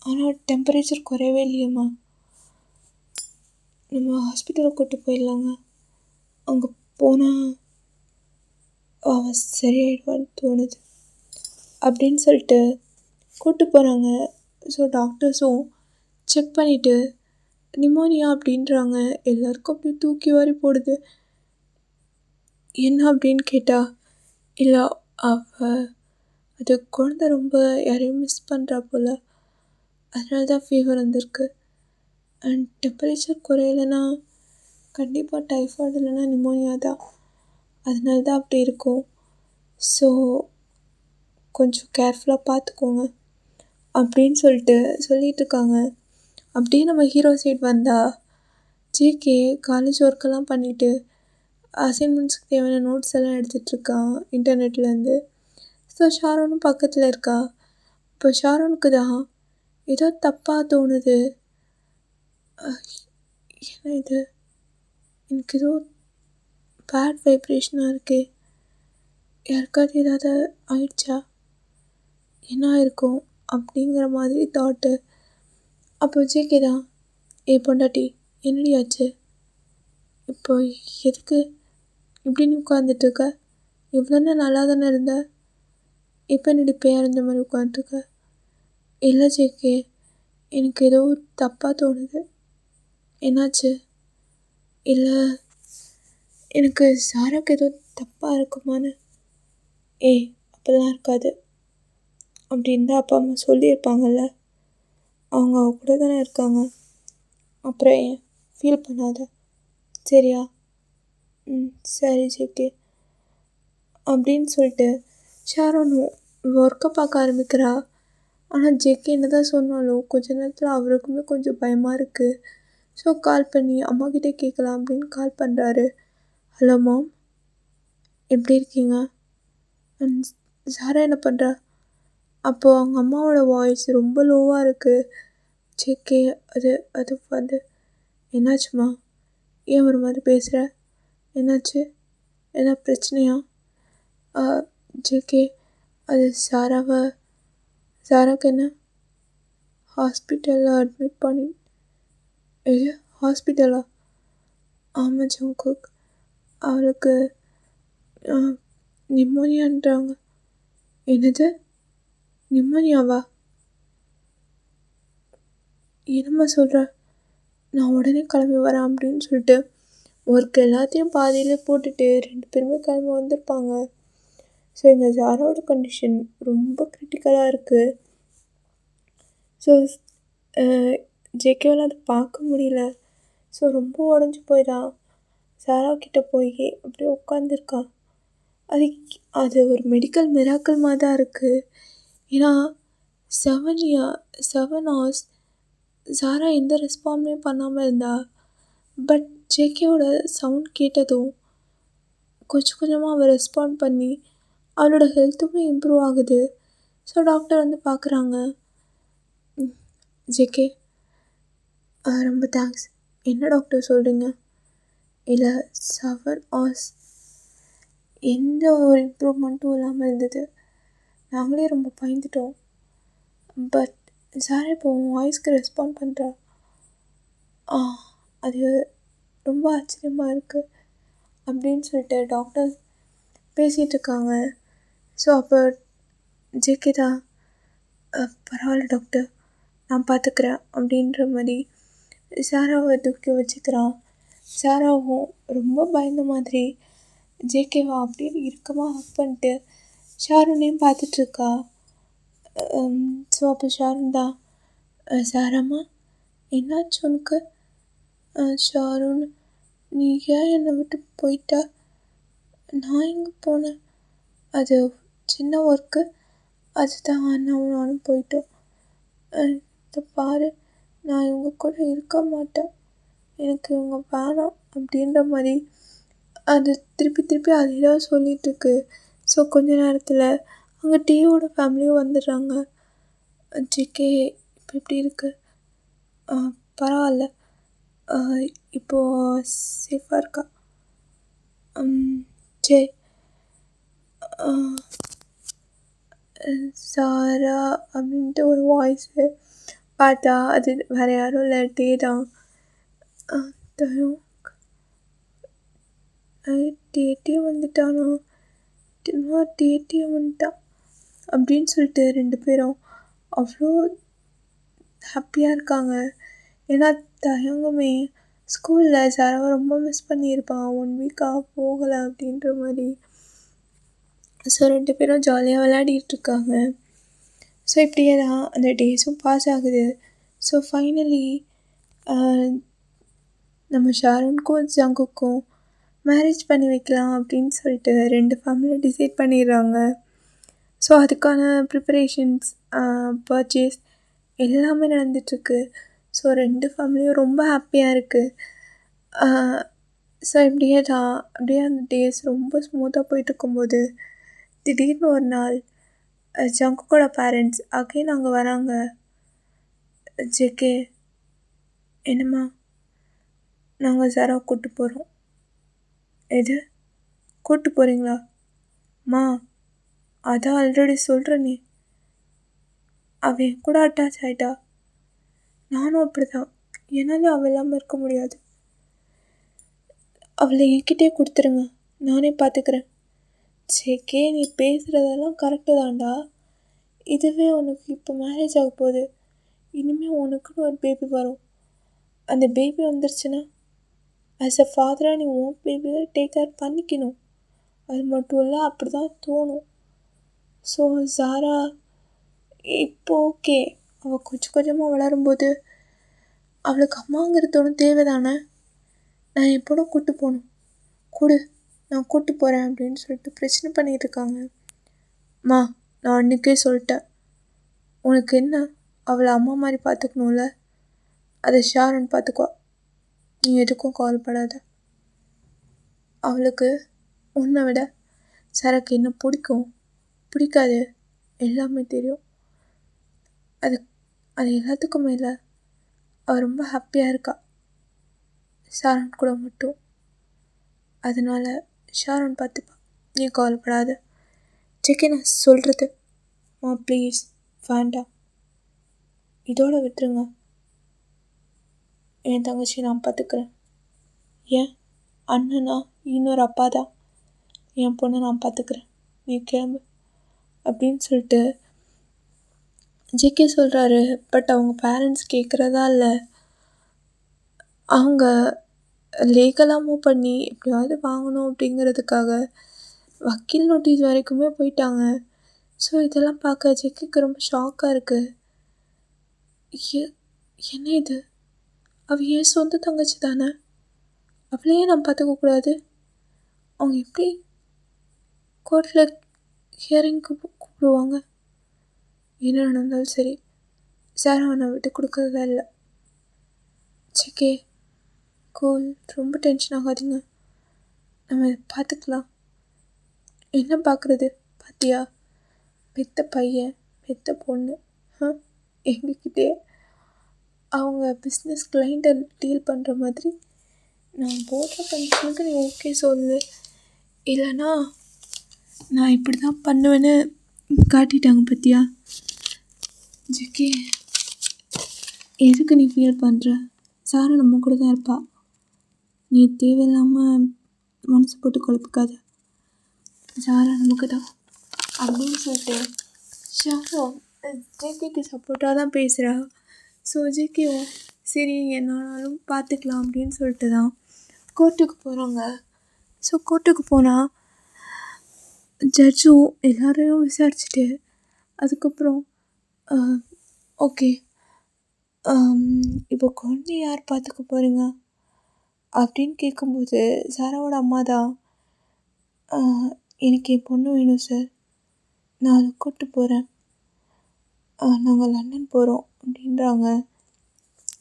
ஆனால் டெம்பரேச்சர் குறையவே இல்லையம்மா, நம்ம ஹாஸ்பிட்டலுக்கு கூப்பிட்டு போயிடலாங்க. அங்கே போனால் அவன் சரியாயிடுவான்னு தோணுது அப்படின்னு சொல்லிட்டு கூப்பிட்டு போகிறாங்க. ஸோ டாக்டர்ஸும் செக் பண்ணிவிட்டு நிமோனியா அப்படின்றாங்க. எல்லாருக்கும் அப்படியே தூக்கி வாரி போடுது. என்ன அப்படின்னு கேட்டால், இல்லை அது குழந்தை ரொம்ப யாரையும் மிஸ் பண்ணுறா போல், அதனால தான் ஃபீவர் வந்திருக்கு. அண்ட் டெம்பரேச்சர் குறையலைன்னா கண்டிப்பாக டைஃபாய்டு இல்லைன்னா நிமோனியா தான், அதனால தான் அப்படி இருக்கும். ஸோ கொஞ்சம் கேர்ஃபுல்லாக பார்த்துக்கோங்க அப்படின்னு சொல்லிகிட்ருக்காங்க. அப்படியே நம்ம ஹீரோ சைட் வந்தால் ஜேகே காலேஜ் ஒர்க்கெல்லாம் பண்ணிவிட்டு அசைன்மெண்ட்ஸ்க்கு தேவையான நோட்ஸ் எல்லாம் எடுத்துகிட்ருக்கான் இன்டர்நெட்லேருந்து. ஸோ ஷாரோனும் பக்கத்தில் இருக்கா. இப்போ ஷாரோனுக்கு தான் ஏதோ தப்பாக தோணுது. என்ன இது, எனக்கு ஏதோ பேட் வைப்ரேஷனாக இருக்கே, யாருக்காவது ஏதாவது ஆயிடுச்சா, என்ன இருக்கும் அப்படிங்கிற மாதிரி தாட்டு. அப்போ ஜேகே தான், பொண்டாட்டி என்னடி ஆச்சு, இப்போ எதுக்கு இப்படின்னு உட்காந்துட்ருக்க, இவ்வளோன்னா நல்லா தானே இருந்த, இப்போ என்னடி பேர் இருந்த மாதிரி உட்காந்துட்ருக்க? இல்லை ஜேகே, எனக்கு ஏதோ தப்பாக தோணுது. என்னாச்சு? இல்லை, எனக்கு சாராக்கு ஏதோ தப்பாக இருக்குமான்னு. அப்படிலாம் இருக்காது. அப்படி இருந்தால் அப்பா அம்மா சொல்லியிருப்பாங்கல்ல, அவங்க அவ கூட தானே இருக்காங்க, அப்புறம் ஏன் ஃபீல் பண்ணாத சரியா? சரி ஜேகே அப்படின்னு சொல்லிட்டு ஷாரோனும் ஒர்க்கை பார்க்க ஆரம்பிக்கிறா. ஆனால் ஜேகே என்ன தான் சொன்னாலும் கொஞ்ச நேரத்தில் அவருக்குமே கொஞ்சம் பயமாக இருக்குது. ஸோ கால் பண்ணி அம்மாக்கிட்டே கேட்கலாம் அப்படின்னு கால் பண்ணுறாரு. ஹலோ மாம், எப்படி இருக்கீங்க? சாரா என்ன பண்ணுறா? அப்போது அவங்க அம்மாவோட வாய்ஸ் ரொம்ப லோவாக இருக்குது. ஜேகே அது அது வந்து என்னாச்சும்மா? ஏன் ஒரு மாதிரி பேசுகிற? என்னாச்சு? என்ன பிரச்சனையா? ஜேகே அது சாராக்கு என்ன ஹாஸ்பிட்டலில் அட்மிட் பண்ணி. எது ஹாஸ்பிட்டலா? ஆமாம் ஜங்குக், அவளுக்கு நிமோனியான்றாங்க. என்னது நிமோனியாவா? என்னம்மா சொல்கிற? நான் உடனே கிளம்பி வரேன் அப்படின்னு சொல்லிட்டு ஒர்க் எல்லாத்தையும் பாதியிலே போட்டுட்டு 2 பேருமே கிளம்பி வந்திருப்பாங்க. ஸோ எங்கள் ஜாராவோட கண்டிஷன் ரொம்ப கிரிட்டிக்கலாக இருக்குது. ஸோ ஜேகேவால் அதை பார்க்க முடியல. ஸோ ரொம்ப உடஞ்சி போயிட்டான். சாராக்கிட்ட போய் அப்படியே உட்காந்துருக்கா. அது ஒரு மெடிக்கல் மிராக்கிள் மாதிரி தான் இருக்குது. ஏன்னா 7 hours சாரா எந்த ரெஸ்பாண்டுமே பண்ணாமல் இருந்தா. பட் ஜேகேவோட சவுண்ட் கேட்டதும் கொஞ்சம் கொஞ்சமாக அவள் ரெஸ்பாண்ட் பண்ணி அவளோட ஹெல்த்துமே இம்ப்ரூவ் ஆகுது. ஸோ டாக்டர் வந்து பார்க்குறாங்க. ஜேகே ரொம்ப தேங்க்ஸ். என்ன டாக்டர் சொல்கிறீங்க? இல்லை 7 hours எந்த ஒரு இம்ப்ரூவ்மெண்ட்டும் இல்லாமல் இருந்தது. நாங்களே ரொம்ப பயந்துட்டோம். பட் சார் இப்போ வாய்ஸ்க்கு ரெஸ்பாண்ட் பண்ணுறா. அது ரொம்ப ஆச்சரியமாக இருக்குது அப்படின்னு சொல்லிட்டு டாக்டர் பேசிகிட்டு இருக்காங்க. ஸோ அப்போ ஜேகே தான் பரவாயில்ல டாக்டர், நான் பார்த்துக்கிறேன் அப்படின்ற மாதிரி சாராவை தூக்கி வச்சுக்கிறான். சாராவும் ரொம்ப பயந்த மாதிரி ஜேகேவா அப்படின்னு இறுக்கமாக ஹக் பண்ணிட்டு ஷாருனையும் பார்த்துட்ருக்கா. ஸோ அப்போ ஷாருன் தான் சாராம்மா என்னாச்சு உனக்கு? ஷாருன், நீ ஏன் என்னை விட்டு போயிட்டா? நான் எங்கே போனேன்? அது சின்ன ஒர்க்கு, அதுதான் நானும் போயிட்டோம். இதை பாரு, நான் இவங்க கூட இருக்க மாட்டேன், எனக்கு இவங்க வேணாம் அப்படின்ற மாதிரி அது திருப்பி அதே தான் சொல்லிகிட்ருக்கு. ஸோ கொஞ்ச நேரத்தில் அங்கே டீயோட ஃபேமிலியும் வந்துடுறாங்க. ஜேகே இப்போ எப்படி இருக்கு? பரவாயில்ல, இப்போது சேஃபாக இருக்கா. சரி, சாரா அப்படின்ட்டு ஒரு வாய்ஸு பார்த்தா அது வேறு யாரும் இல்லை, டே தான். டேட்டியும் வந்துட்டானோ? டேட்டியும் வந்துட்டான் அப்படின்னு சொல்லிட்டு 2 பேரும் அவ்வளோ ஹாப்பியாக இருக்காங்க. ஏன்னா தயங்குமே ஸ்கூலில் சாராவை ரொம்ப மிஸ் பண்ணியிருப்பான், 1 வீக்காக போகலை அப்படின்ற மாதிரி. ஸோ 2 பேரும் ஜாலியாக விளையாடிட்டுருக்காங்க. ஸோ இப்படியே தான் அந்த டேஸும் பாஸ் ஆகுது. ஸோ ஃபைனலி நம்ம ஷாருனுக்கும் ஜங்குக்கும் மேரேஜ் பண்ணி வைக்கலாம் அப்படின்னு சொல்லிட்டு 2 ஃபேமிலியும் டிசைட் பண்ணிடுறாங்க. ஸோ அதுக்கான ப்ரிப்பரேஷன்ஸ், பர்ச்சேஸ் எல்லாமே நடந்துகிட்ருக்கு. ஸோ 2 ஃபேமிலியும் ரொம்ப ஹாப்பியாக இருக்குது. ஸோ இப்படியே தான் அப்படியே அந்த டேஸ் ரொம்ப ஸ்மூத்தாக போயிட்டுருக்கும்போது திடீர்னு ஒரு நாள் ஜங்குக்கோட பேரண்ட்ஸ் அகைன் அங்கே வராங்க. ஜேகே, என்னம்மா? நாங்கள் சாராவை கூப்பிட்டு போகிறோம். எது கூப்பிட்டு போகிறீங்களா? மா, அதான் ஆல்ரெடி சொல்கிறேனே, அவள் என் கூட அட்டாச் ஆகிட்டா. நானும் அப்படி தான், என்னால் அவள் இல்லாமல் இருக்க முடியாது. அவளை என்கிட்டே கொடுத்துருங்க, நானே பார்த்துக்கிறேன். ஜேகே, நீ பேசுகிறதெல்லாம் கரெக்டு தான்டா. இதுவே உனக்கு இப்போ மேரேஜ் ஆக போகுது. இனிமேல் உனக்குன்னு ஒரு பேபி வரும். அந்த பேபி வந்துருச்சுன்னா ஆஸ் அ ஃபாதராக நீ உன் பேபியை டேக் கேர் பண்ணிக்கணும். அது மட்டும் இல்லை, அப்படி தான் தோணும். ஸோ சாரா இப்போ ஓகே, அவள் கொஞ்சம் கொஞ்சமாக வளரும்போது அவளுக்கு அம்மாங்கிறது ஒன்று தேவை தானே. நான் எப்போட கூப்பிட்டு போகணும், நான் கூப்பிட்டு போகிறேன் அப்படின்னு சொல்லிட்டு பிரச்சனை பண்ணிகிட்டு இருக்காங்க. மா, நான் அன்றைக்கே சொல்லிட்டேன், உனக்கு என்ன அவளை அம்மா மாதிரி பார்த்துக்கணும்ல, அதை ஷாருன் பார்த்துக்குவா, நீ எதுக்கும் கவலைப்படாத. அவளுக்கு உன்னை விட சாராக்கு என்ன பிடிக்கும் பிடிக்காது எல்லாமே தெரியும். அது அது எல்லாத்துக்கும் மேலே அவள் ரொம்ப ஹாப்பியாக இருக்கா ஷாரோன் கூட மட்டும். அதனால் ஷாரோன் பார்த்துப்பா, நீ கவலைப்படாத. ஜேகே நான் சொல்கிறது ப்ளீஸ் வேண்டாம், இதோட விட்டுருங்க. என் தங்கச்சி நான் பார்த்துக்கிறேன். ஏன் அண்ணனா இன்னொரு அப்பா தான். என் பொண்ணை நான் பார்த்துக்கிறேன், நீ கிளம்பு அப்படின்னு சொல்லிட்டு ஜேகே சொல்கிறாரு. பட் அவங்க பேரண்ட்ஸ் கேட்குறதா இல்லை. அவங்க லீகலாக மூவ் பண்ணி எப்படியாவது வாங்கணும் அப்படிங்கிறதுக்காக வக்கீல் நோட்டீஸ் வரைக்குமே போயிட்டாங்க. ஸோ இதெல்லாம் பார்க்க ஜேகேக்கு ரொம்ப ஷாக்காக இருக்குது. என்ன இது, அவள் ஏன் சொந்த தங்கச்சி தானே, அவளையே நான் பார்த்துக்கக்கூடாது? அவங்க எப்படி கோர்ட்டில் ஹியரிங்க்கு கூப்பிடுவாங்க? என்ன நடந்தாலும் சரி, சார் அவனை விட்டு கொடுக்கறதா இல்லை. ஜேகே கூல், ரொம்ப டென்ஷன் ஆகாதீங்க, நம்ம பார்த்துக்கலாம். என்ன பார்க்குறது, பார்த்தியா, பெத்த பையன் பெத்த பொண்ணு எங்ககிட்டே அவங்க பிஸ்னஸ் கிளைண்ட்டை டீல் பண்ணுற மாதிரி நான் போடுற கண்டிஷனுக்கு நீ ஓகே சொல்லு, இல்லைனா நான் இப்படி தான் பண்ணுவேன்னு காட்டிட்டாங்க பார்த்தியா. ஜேகே எதுக்கு நீ ஃபீல் பண்ணுற, சாரை நம்ம கூட தான் இருப்பா, நீ தேவையில்லாமல் மனசு போட்டு குழப்பிக்காத, சாரா நமக்கு தான் அப்படின்னு சொல்லிட்டு ஷாரோன் ஜேகேக்கு சப்போர்ட்டாக தான் பேசுகிறா. ஸோ ஜேகேவும் சரி என்னாலும் பார்த்துக்கலாம் அப்படின்னு சொல்லிட்டு தான் கோர்ட்டுக்கு போகிறாங்க. ஸோ கோர்ட்டுக்கு போனால் ஜட்ஜும் எல்லாரையும் விசாரிச்சுட்டு அதுக்கப்புறம் ஓகே இப்போ குழந்தைய யார் பார்த்துக்க போகிறீங்க அப்படின்னு கேட்கும்போது சாராவோட அம்மா தான் எனக்கு என் பொண்ணு வேணும் சார், நான் அதை கூப்பிட்டு போகிறேன், நாங்கள் லண்டன் போகிறோம் அப்படின்றாங்க.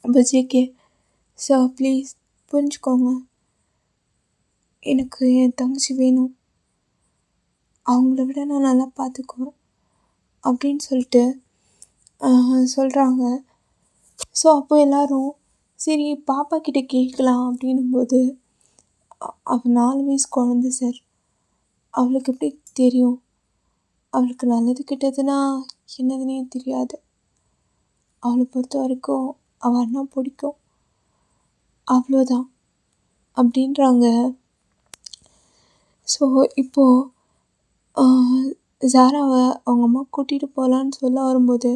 அப்போ ஜேகே சார் ப்ளீஸ் புரிஞ்சுக்கோங்க, எனக்கு என் தங்கச்சி வேணும், அவங்கள விட நான் நல்லா பார்த்துக்குவேன் அப்படின்னு சொல்லிட்டு சொல்கிறாங்க. ஸோ அப்போ எல்லோரும் சரி பாப்பா கிட்டே கேட்கலாம் அப்படின்னும்போது அவள் 4 வயசு குழந்தை சார், அவளுக்கு எப்படி தெரியும், அவளுக்கு நல்லது கெட்டதுன்னா என்னதுன்னே தெரியாது, அவளை பொறுத்த வரைக்கும் அவள் அண்ணா பிடிக்கும் அவ்வளோதான் அப்படின்றாங்க. ஸோ இப்போது சாராவை அவங்க அம்மா கூட்டிகிட்டு போகலான்னு சொல்ல வரும்போது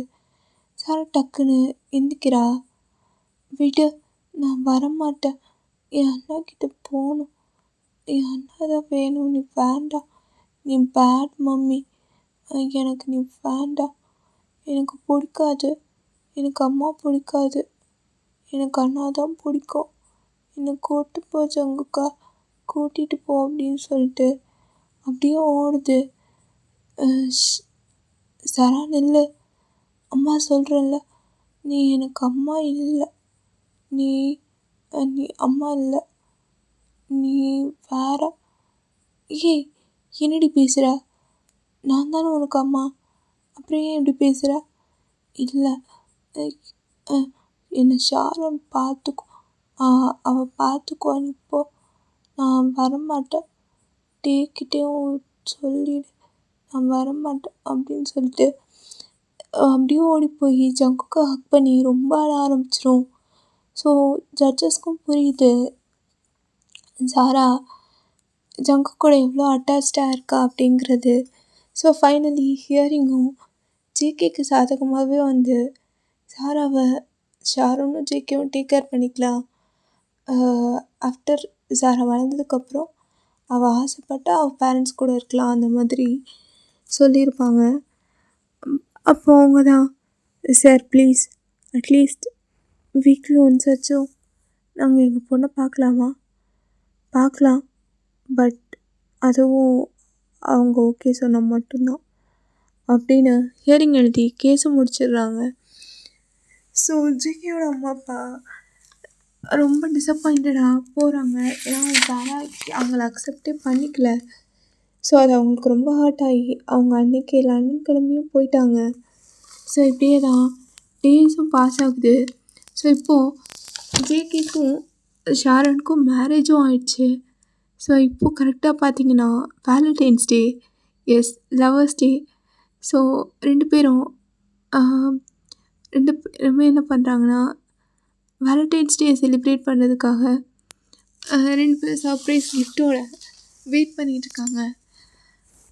சாரா டக்குன்னு எந்திக்கிறா. விடு, நான் வரமாட்டேன், என் அண்ணா கிட்டே போகணும், என் அண்ணா தான் வேணும், நீ வேண்டாம், நீ பேட் மம்மி, எனக்கு நீ வேண்டாம், எனக்கு பிடிக்காது, எனக்கு அம்மா பிடிக்காது, எனக்கு அண்ணா தான் பிடிக்கும், என்னை கூப்பிட்டு போ ஜங்குக்கா, கூட்டிகிட்டு போ அப்படின்னு சொல்லிட்டு அப்படியே ஓடுது. சாரா நில்லு, அம்மா சொல்கிறேன்ல, நீ எனக்கு அம்மா இல்லை, நீ நீ அம்மா இல்லை, நீ வேற. ஏய் என்னடி பேசுகிற, நான் தானே உனக்கு அம்மா, அப்புறம் ஏன் இப்படி பேசுகிற? இல்லை என்னை ஷாரோன் பார்த்துக்கோ, அவள் பார்த்துக்குவான்னு இப்போ, நான் வரமாட்டேன், டேக்கிட்டேயும் சொல்லிடு நான் வரமாட்டேன் அப்படின்னு சொல்லிட்டு அப்படியே ஓடி போய் ஜங்குக்கை ஹக் பண்ணி ரொம்ப அழ ஆரம்பிச்சிரும். ஸோ ஜட்ஜஸ்க்கும் புரியுது சாரா ஜங்கு கூட எவ்வளோ அட்டாச்சாக இருக்கா அப்படிங்கிறது. ஸோ ஃபைனலி ஹியரிங்கும் ஜேகேக்கு சாதகமாகவே வந்து சாராவை ஷாரோனும் ஜேகேவும் டேக் கேர் பண்ணிக்கலாம். ஆஃப்டர் சாரா வளர்ந்ததுக்கப்புறம் அவள் ஆசைப்பட்டா அவள் பேரண்ட்ஸ் கூட இருக்கலாம் அந்த மாதிரி சொல்லியிருப்பாங்க. அப்போ அவங்க தான் sir please at least weekly once ஆச்சும் நாங்கள் எங்கள் பொண்ணை பார்க்கலாமா, பார்க்கலாம், பட் அதுவும் அவங்க ஓகே சொன்னால் மட்டும்தான் அப்படின்னு ஹியரிங் எழுதி கேஸை முடிச்சிடுறாங்க. ஸோ ஜேகேயோட அம்மா அப்பா ரொம்ப டிசப்பாயிண்டடாக போகிறாங்க. ஏன்னா சாரா அவங்கள அக்செப்டே பண்ணிக்கல. ஸோ அது அவங்களுக்கு ரொம்ப ஹர்ட் ஆகி அவங்க அன்றைக்கி லண்டன் கிளம்பியும் போயிட்டாங்க. ஸோ இப்படியே தான் ஏஎஸும் பாஸ் ஆகுது. ஸோ இப்போது ஜேகேக்கும் ஷாரனுக்கும் மேரேஜும் ஆயிடுச்சு. ஸோ இப்போது கரெக்டாக பார்த்தீங்கன்னா வேலண்டைன்ஸ் டே, எஸ் லவர்ஸ் டே. ஸோ 2 பேரும் 2 பேருமே என்ன பண்ணுறாங்கன்னா வேலண்டைன்ஸ் டே செலிப்ரேட் பண்ணுறதுக்காக 2 பேரும் சர்ப்ரைஸ் கிஃப்ட்டோட வெயிட் பண்ணிகிட்டு இருக்காங்க.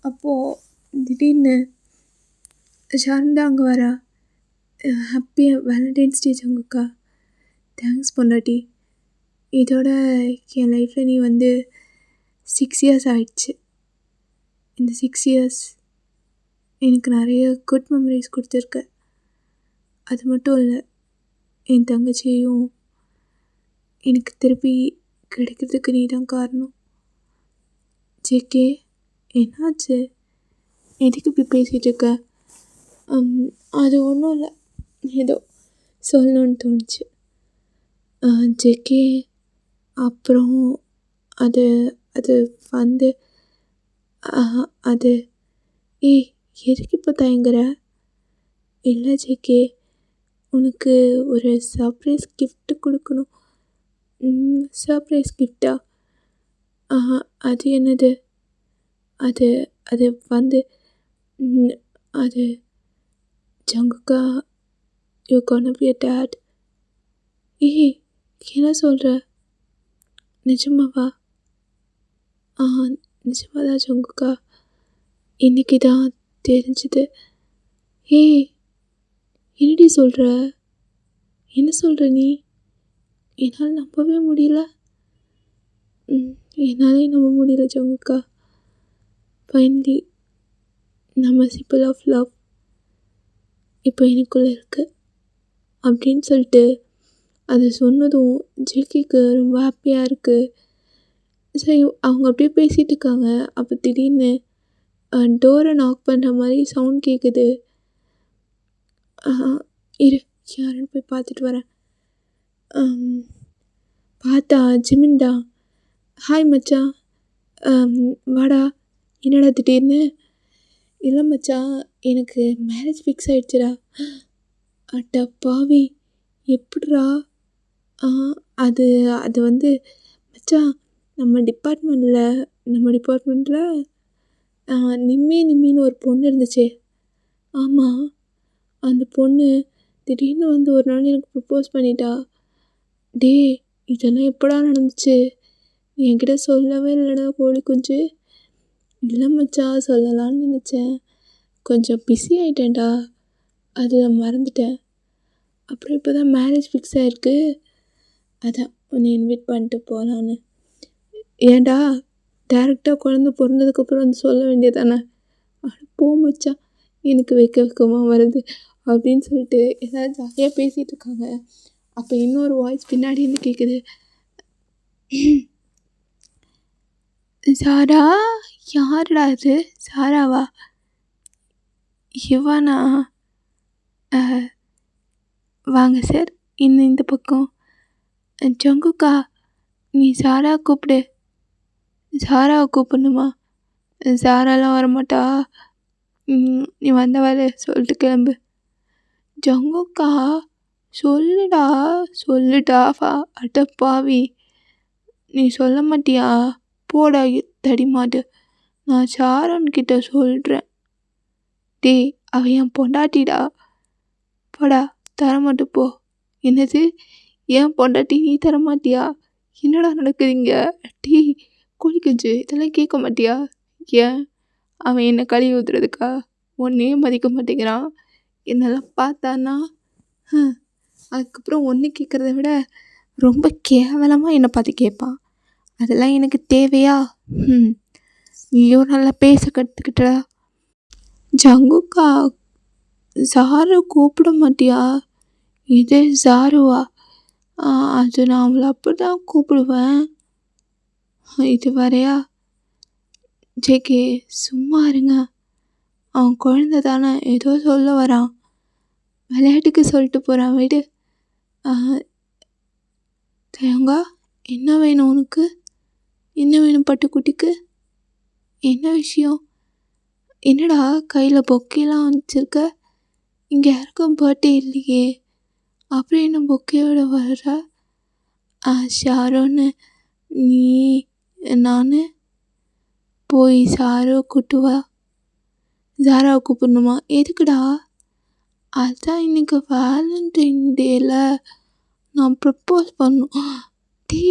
அப்போது திடீர்னு ஷாரன் தான் அங்கே வரா. ஹாப்பி வேலண்டைன்ஸ் டே ஜங்குக்கா, தேங்க்ஸ் பொண்டாட்டி, இதோட என் லைஃப்பில் நீ வந்து 6 இயர்ஸ் ஆயிடுச்சு. இந்த 6 இயர்ஸ் எனக்கு நிறைய குட் மெமரிஸ் கொடுத்துருக்க. அது மட்டும் இல்லை, என் தங்கச்சியையும் எனக்கு திருப்பி கிடைக்கிறதுக்கு நீ தான் காரணம். ஜேகே, என்னாச்சு? எதுக்கு இப்படி பேசிகிட்டு இருக்க? அது ஒன்றும் இல்லை, ஏதோ சொல்லணுன்னு தோணுச்சு. ஜேகே, அப்புறம் அது அது வந்து அது ஏய், எதுக்கு இப்போ தயங்குற? இல்லை ஜேகே, உனக்கு ஒரு சர்ப்ரைஸ் கிஃப்ட் கொடுக்கணும். சர்ப்ரைஸ் கிஃப்டா? அது என்னது? அது அது வந்து அது ஜங்குக்கா, you gonna be a dad. ஏய், என்ன சொல்கிற? நிஜமாவா? நிஜமாதான் ஜங்குக்கா, இன்னைக்கு தான் தெரிஞ்சுது. ஏய், என்னடி சொல்கிற? என்ன சொல்கிற நீ? என்னால் நம்பவே முடியல. என்னாலே நம்ப முடியல ஜங்குக்கா. ஃபைனலி நம்ம சிம்பிள் ஆஃப் லவ் இப்போ எனக்குள்ளே இருக்குது அப்படின்னு சொல்லிட்டு அதை சொன்னதும் ஜேகேக்கு ரொம்ப ஹாப்பியாக இருக்குது. சரி, அவங்க அப்படியே பேசிகிட்டு இருக்காங்க. அப்போ திடீர்னு டோரை நாக் பண்ணுற மாதிரி சவுண்ட் கேட்குது. இரு, யாருன்னு போய் பார்த்துட்டு வரேன். பார்த்தா ஜிமின்டா. ஹாய் மச்சான், வாடா. என்னடா திடீர்னு? இல்லை மச்சான், எனக்கு மேரேஜ் ஃபிக்ஸ் ஆகிடுச்சுடா. அட்ட பாவி, எப்படிடா? அது அது வந்து மச்சான், நம்ம டிபார்ட்மெண்ட்டில் நிம்மின்னு ஒரு பொண்ணு இருந்துச்சே. ஆமாம், அந்த பொண்ணு திடீர்னு வந்து ஒரு நாள் எனக்கு ப்ரப்போஸ் பண்ணிட்டா. டே, இதெல்லாம் எப்படா நடந்துச்சு? என்கிட்ட சொல்லவே இல்லைடா கோழி குஞ்சு. இல்லை மச்சான், சொல்லலான்னு நினச்சேன், கொஞ்சம் பிஸி ஆகிட்டேன்டா, அதில் மறந்துட்டேன். அப்புறம் இப்போ தான் மேரேஜ் ஃபிக்ஸ் ஆகிருக்கு, அதான் உன்னை இன்வைட் பண்ணிட்டு போகலான்னு. ஏன்டா, டேரெக்டாக குழந்த பிறந்ததுக்கப்புறம் வந்து சொல்ல வேண்டியதானே? போ மச்சான், எனக்கு வெக்கமாக வருது அப்படின்னு சொல்லிட்டு ஏதாவது ஜாலியாக பேசிகிட்டு இருக்காங்க. அப்போ இன்னொரு வாய்ஸ் பின்னாடி இருந்து கேட்குது. சாரா, யாருடா இது? சாராவா? இவனா? வாங்க சார், இந்த பக்கம். ஜங்குக்கா, நீ சாரா கூப்பிடு. சாராவை கூப்பிடணுமா? சாராலாம் வரமாட்டா, நீ வந்த வேலை சொல்லிட்டு கிளம்பு. ஜங்குக்கா, சொல்லுடா அட பாவி, நீ சொல்ல மாட்டியா? போடா தடிமாடு, நான் ஷாரன்கிட்ட சொல்கிறேன். டேய், அவன் என் பொண்டாட்டிடா, போடா, தரமாட்டு போ. என்னது, ஏன் பொண்டாட்டி நீ தரமாட்டியா? என்னடா நடக்குதுங்க? டீ குளிக்குச்சு, இதெல்லாம் கேட்க மாட்டியா? ஏன், அவன் என்னை கழுவி ஊற்றுறதுக்கா? ஒன்றே மதிக்க மாட்டேங்கிறான். என்னெல்லாம் பார்த்தான்னா அதுக்கப்புறம் ஒன்று கேட்குறத விட ரொம்ப கேவலமாக என்னை பார்த்து கேட்பான். அதெல்லாம் எனக்கு தேவையா? நீயும் நல்லா பேச கற்றுக்கிட்டா. ஜங்குக்கா, சாரு கூப்பிட மாட்டியா? இது சாருவா? அது நான் அவளை அப்படி தான் கூப்பிடுவேன். இது வரையா? ஜேகே, சும்மா இருங்க, அவன் குழந்தை தானே, ஏதோ சொல்ல வரான், விளையாட்டுக்கு சொல்லிட்டு போகிறான், விடு. தேங்கா, என்ன வேணும் உனக்கு? என்ன வேணும் பட்டுக்குட்டிக்கு? என்ன விஷயம்? என்னடா கையில் பொக்கையெல்லாம் வச்சுருக்க? இங்கே யாருக்கும் பர்த்டே இல்லையே. அப்புறம் என்ன பொக்கையோட வர்ற? ஷாரோன்னு நீ நான் போய் ஷாரோ கூட்டு வா. ஜாராவை கூப்பிடணுமா? எதுக்குடா? அதான் இன்னைக்கு வேலண்டைன் டேல நான் ப்ரப்போஸ் பண்ணும். டீ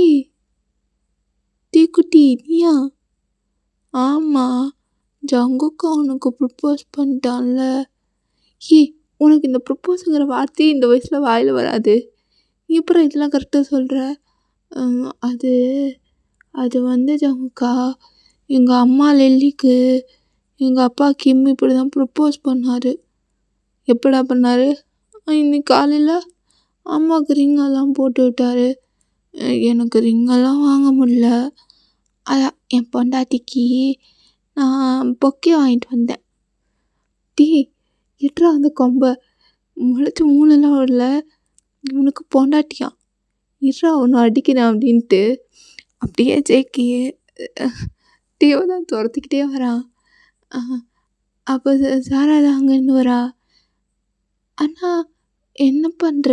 டீ குட்டி நீயா? ஆமாம், ஜங்குக்கா உனக்கு ப்ரப்போஸ் பண்ணிட்டான்ல. உனக்கு இந்த ப்ரப்போஸுங்கிற வார்த்தையே இந்த வயசில் வாயில் வராது. நீ அப்புறம் இதெல்லாம் கரெக்டாக சொல்கிற? அது அது வந்து ஜங்குக்கா, எங்கள் அம்மா லெல்லிக்கு எங்கள் அப்பா கிம் இப்படி தான் ப்ரப்போஸ் பண்ணார். எப்படா பண்ணார்? இன்னைக்கு காலையில் அம்மாவுக்கு ரிங்கெல்லாம் போட்டு விட்டார். எனக்கு ரிங்கெல்லாம் வாங்க முடியல. அதான் என் பொண்டாட்டிக்கு நான் பொக்கே வாங்கிட்டு வந்தேன். டீ எட்ரா அந்த கொம்பை, முளைச்சி மூணுலாம் விடல, இவனுக்கு பொண்டாட்டியா? இட்ரா ஒன்று அடிக்கிறேன் அப்படின்ட்டு அப்படியே ஜேக்கி டீவை தான் துரத்திக்கிட்டே வரான். அப்போ சாரா தான் அங்கேருந்து வரா. அண்ணா என்ன பண்ணுற?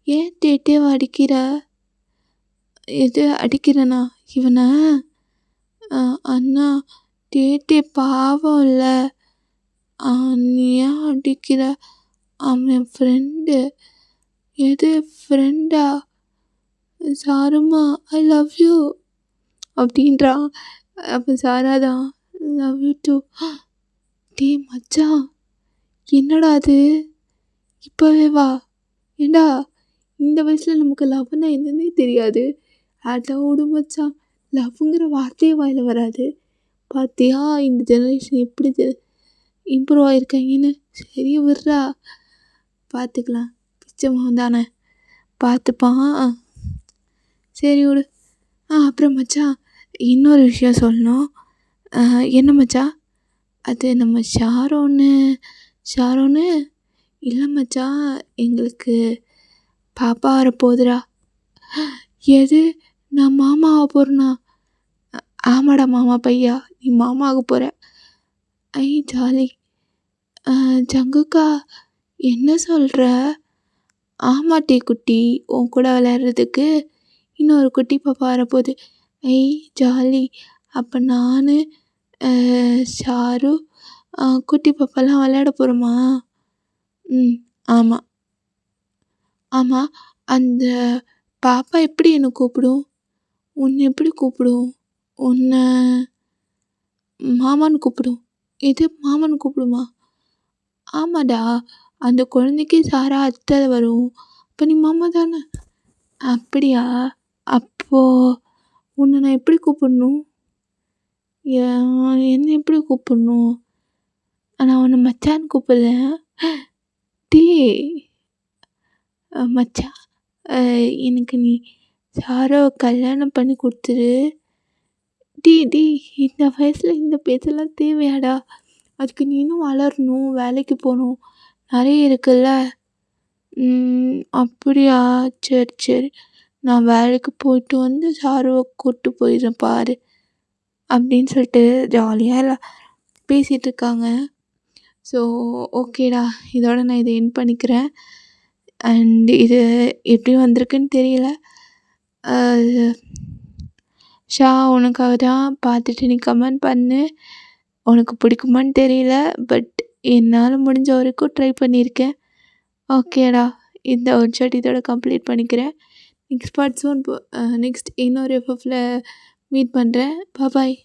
ஏன் டேட்டேவை அடிக்கிற? எது அடிக்கிறேண்ணா இவனை? அண்ணா டேட்டே பாவம் இல்லை, நீ ஏன் அடிக்கிற? அவன் ஃப்ரெண்டு. எது ஃப்ரெண்டா? சாருமா ஐ லவ் யூ அப்படின்றான். அப்போ சாரா தான் லவ் யூ டூ. டே மச்சான், என்னடா அது? இப்போவே வா. ஏண்டா இந்த வயசில் நமக்கு லவ்னா என்னன்னே தெரியாது. அதான் விடு மச்சான், லவ்ங்கிற வார்த்தையே வாயில் வராது. பார்த்தியா இந்த ஜெனரேஷன் எப்படி இம்ப்ரூவ் ஆகிருக்காங்கன்னு. சரி விட்றா, பார்த்துக்கலாம், பிச்சை மகன் தானே, பார்த்துப்பான். சரி விடு. அப்புறம் மச்சான் இன்னொரு விஷயம் சொல்லணும். என்ன மச்சான்? அது நம்ம ஷாரோன்னு இல்லை மச்சான், எங்களுக்கு பாப்பா வரப்போகுதுடா. எது? நான் மாமா ஆக போகிறேண்ணா? ஆமாடா மாமா பையா, நீ மாமா ஆக போகிற. ஐ ஜாலி. ஜங்குக்கா என்ன சொல்கிற? ஆமாட்டே குட்டி, உன் கூட விளையாடுறதுக்கு இன்னொரு குட்டி பாப்பா வரப்போகுது. ஐ ஜாலி. அப்போ நான் ஷாரு குட்டி பாப்பாலாம் விளையாட போகிறோமா? ஆமாம் ஆமாம். அந்த பாப்பா எப்படி என்னை கூப்பிடும்? உன்னை எப்படி கூப்பிடும்? உன்னை மாமான்னு கூப்பிடும். எது மாமான்னு கூப்பிடுமா? ஆமாடா, அந்த குழந்தைக்கு சாரா அத்தை வரும். அப்போ நீ மாமா தானே? அப்படியா? அப்போது உன்னை நான் எப்படி கூப்பிடணும்? என்ன எப்படி கூப்பிடணும்? நான் உன்னை மச்சான்னு கூப்பிடுறேன். டீ மச்சான், எனக்கு நீ சாராவை கல்யாணம் பண்ணி கொடுத்துரு. டீ இந்த வயசில் இந்த பேச்செல்லாம் தேவையாடா? அதுக்கு நீ இன்னும் வளரணும், வேலைக்கு போகணும், நிறைய இருக்குல்ல. அப்படியா? சரி, நான் வேலைக்கு போயிட்டு வந்து சாருவை கூப்பிட்டு போயிடுறேன் பாரு அப்படின்னு சொல்லிட்டு ஜாலியாக பேசிகிட்டு இருக்காங்க. ஸோ ஓகேடா, இதோட நான் இதை எண்ட் பண்ணிக்கிறேன். அண்ட் இது எப்படி வந்திருக்குன்னு தெரியல. ஷா உனக்காக தான், பார்த்துட்டு நீ கமெண்ட் பண்ணு. உனக்கு பிடிக்குமான்னு தெரியல, பட் என்னால் முடிஞ்ச வரைக்கும் ட்ரை பண்ணியிருக்கேன். ஓகேடா, இந்த ஒரு ஷாட் இதோட கம்ப்ளீட் பண்ணிக்கிறேன். நெக்ஸ்ட் இன்னொரு எஃப்எஃப்ல மீட் பண்ணுறேன். பாய்.